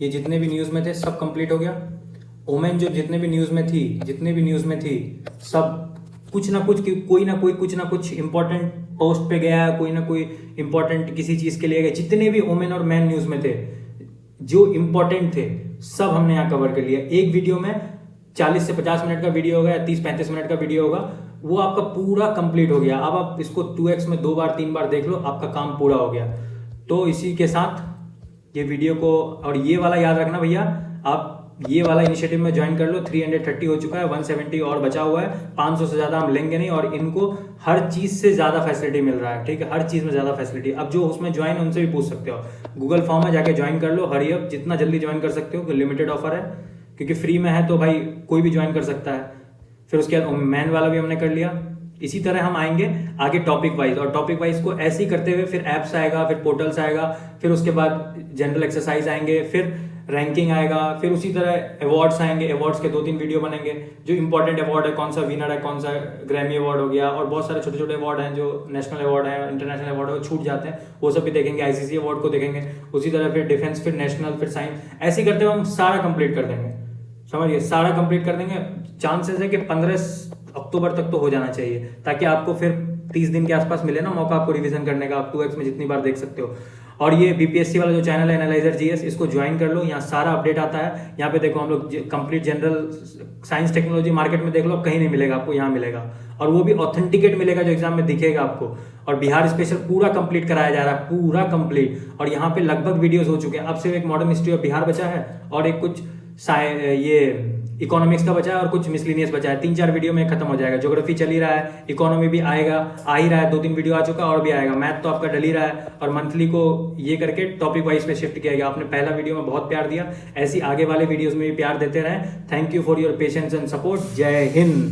ये जितने भी न्यूज में थे सब कंप्लीट हो गया। वुमेन जो जितने भी न्यूज में थी सब कुछ ना कुछ, कोई ना कोई कुछ ना कुछ इंपॉर्टेंट पोस्ट पे गया, कोई ना कोई इंपॉर्टेंट किसी चीज के लिए गए। जितने भी वुमेन और मैन न्यूज में थे जो इंपॉर्टेंट थे सब हमने यहाँ कवर कर लिया। एक वीडियो में 40 से 50 मिनट का वीडियो होगा या 30-35 मिनट का वीडियो होगा, वो आपका पूरा कंप्लीट हो गया। अब आप इसको 2x में 2 बार 3 बार देख लो, आपका काम पूरा हो गया। तो इसी के साथ ये वीडियो को, और ये वाला याद रखना भैया, आप ये वाला इनिशिएटिव में ज्वाइन कर लो। 330 हो चुका है, 170 और बचा हुआ है। 500 से ज्यादा हम लेंगे नहीं, और इनको हर चीज से ज्यादा फैसिलिटी मिल रहा है, ठीक है, हर चीज में ज्यादा फैसिलिटी। अब जो उसमें ज्वाइन है उनसे भी पूछ सकते हो, गूगल फॉर्म में जाके ज्वाइन कर लो। हरी अप, जितना जल्दी ज्वाइन कर सकते हो, लिमिटेड ऑफर है क्योंकि फ्री में है, तो भाई कोई भी ज्वाइन कर सकता है। फिर उसके बाद मैन वाला भी हमने कर लिया। इसी तरह हम आएंगे आगे टॉपिक वाइज, और टॉपिक वाइज को ऐसे ही करते हुए फिर एप्स आएगा, फिर पोर्टल्स आएगा, फिर उसके बाद जनरल एक्सरसाइज आएंगे, फिर रैंकिंग आएगा, फिर उसी तरह अवार्ड्स आएंगे। अवार्ड्स के 2-3 वीडियो बनेंगे, जो इंपॉर्टेंट अवार्ड है, कौन सा विनर है, कौन सा ग्रैमी अवार्ड हो गया, और बहुत सारे छोटे छोटे अवार्ड हैं जो नेशनल अवार्ड है, इंटरनेशनल अवार्ड है, वो छूट जाते हैं, वो सब भी देखेंगे। ICC अवार्ड को देखेंगे, उसी तरह फिर डिफेंस, फिर नेशनल, फिर साइंस, ऐसे ही करते हुए हम सारा कंप्लीट कर देंगे। समझिए, सारा कंप्लीट कर देंगे। चांसेस है कि 15 अक्टूबर तक तो हो जाना चाहिए, ताकि आपको फिर 30 दिन के आसपास मिले ना मौका आपको रिवीजन करने का। आप 2x में जितनी बार देख सकते हो। और ये BPSC वाला जो चैनल है एनालाइजर GS, इसको ज्वाइन कर लो, यहाँ सारा अपडेट आता है। यहाँ पे देखो हम लोग complete general science technology market में देख लो, कहीं नहीं मिलेगा आपको, यहाँ मिलेगा, और वो भी ऑथेंटिकेट मिलेगा जो एग्जाम में दिखेगा आपको। और बिहार स्पेशल पूरा कंप्लीट कराया जा रहा है, पूरा कंप्लीट। और यहाँ पे लगभग वीडियोस हो चुके हैं। अब सिर्फ एक मॉडर्न हिस्ट्री ऑफ बिहार बचा है, और एक कुछ ये इकोनॉमिक्स का बचा है और कुछ मिसलिनियस बचा है। 3-4 वीडियो में खत्म हो जाएगा। ज्योग्राफी चल ही रहा है, इकोनॉमी भी आएगा, आ ही रहा है, 2-3 वीडियो आ चुका और भी आएगा। मैथ तो आपका डल ही रहा है और मंथली को ये करके टॉपिक वाइज पे शिफ्ट किया गया। आपने पहला वीडियो में बहुत प्यार दिया, ऐसी आगे वाले वीडियोज में भी प्यार देते रहें। Thank you for your patience and support. जय हिंद।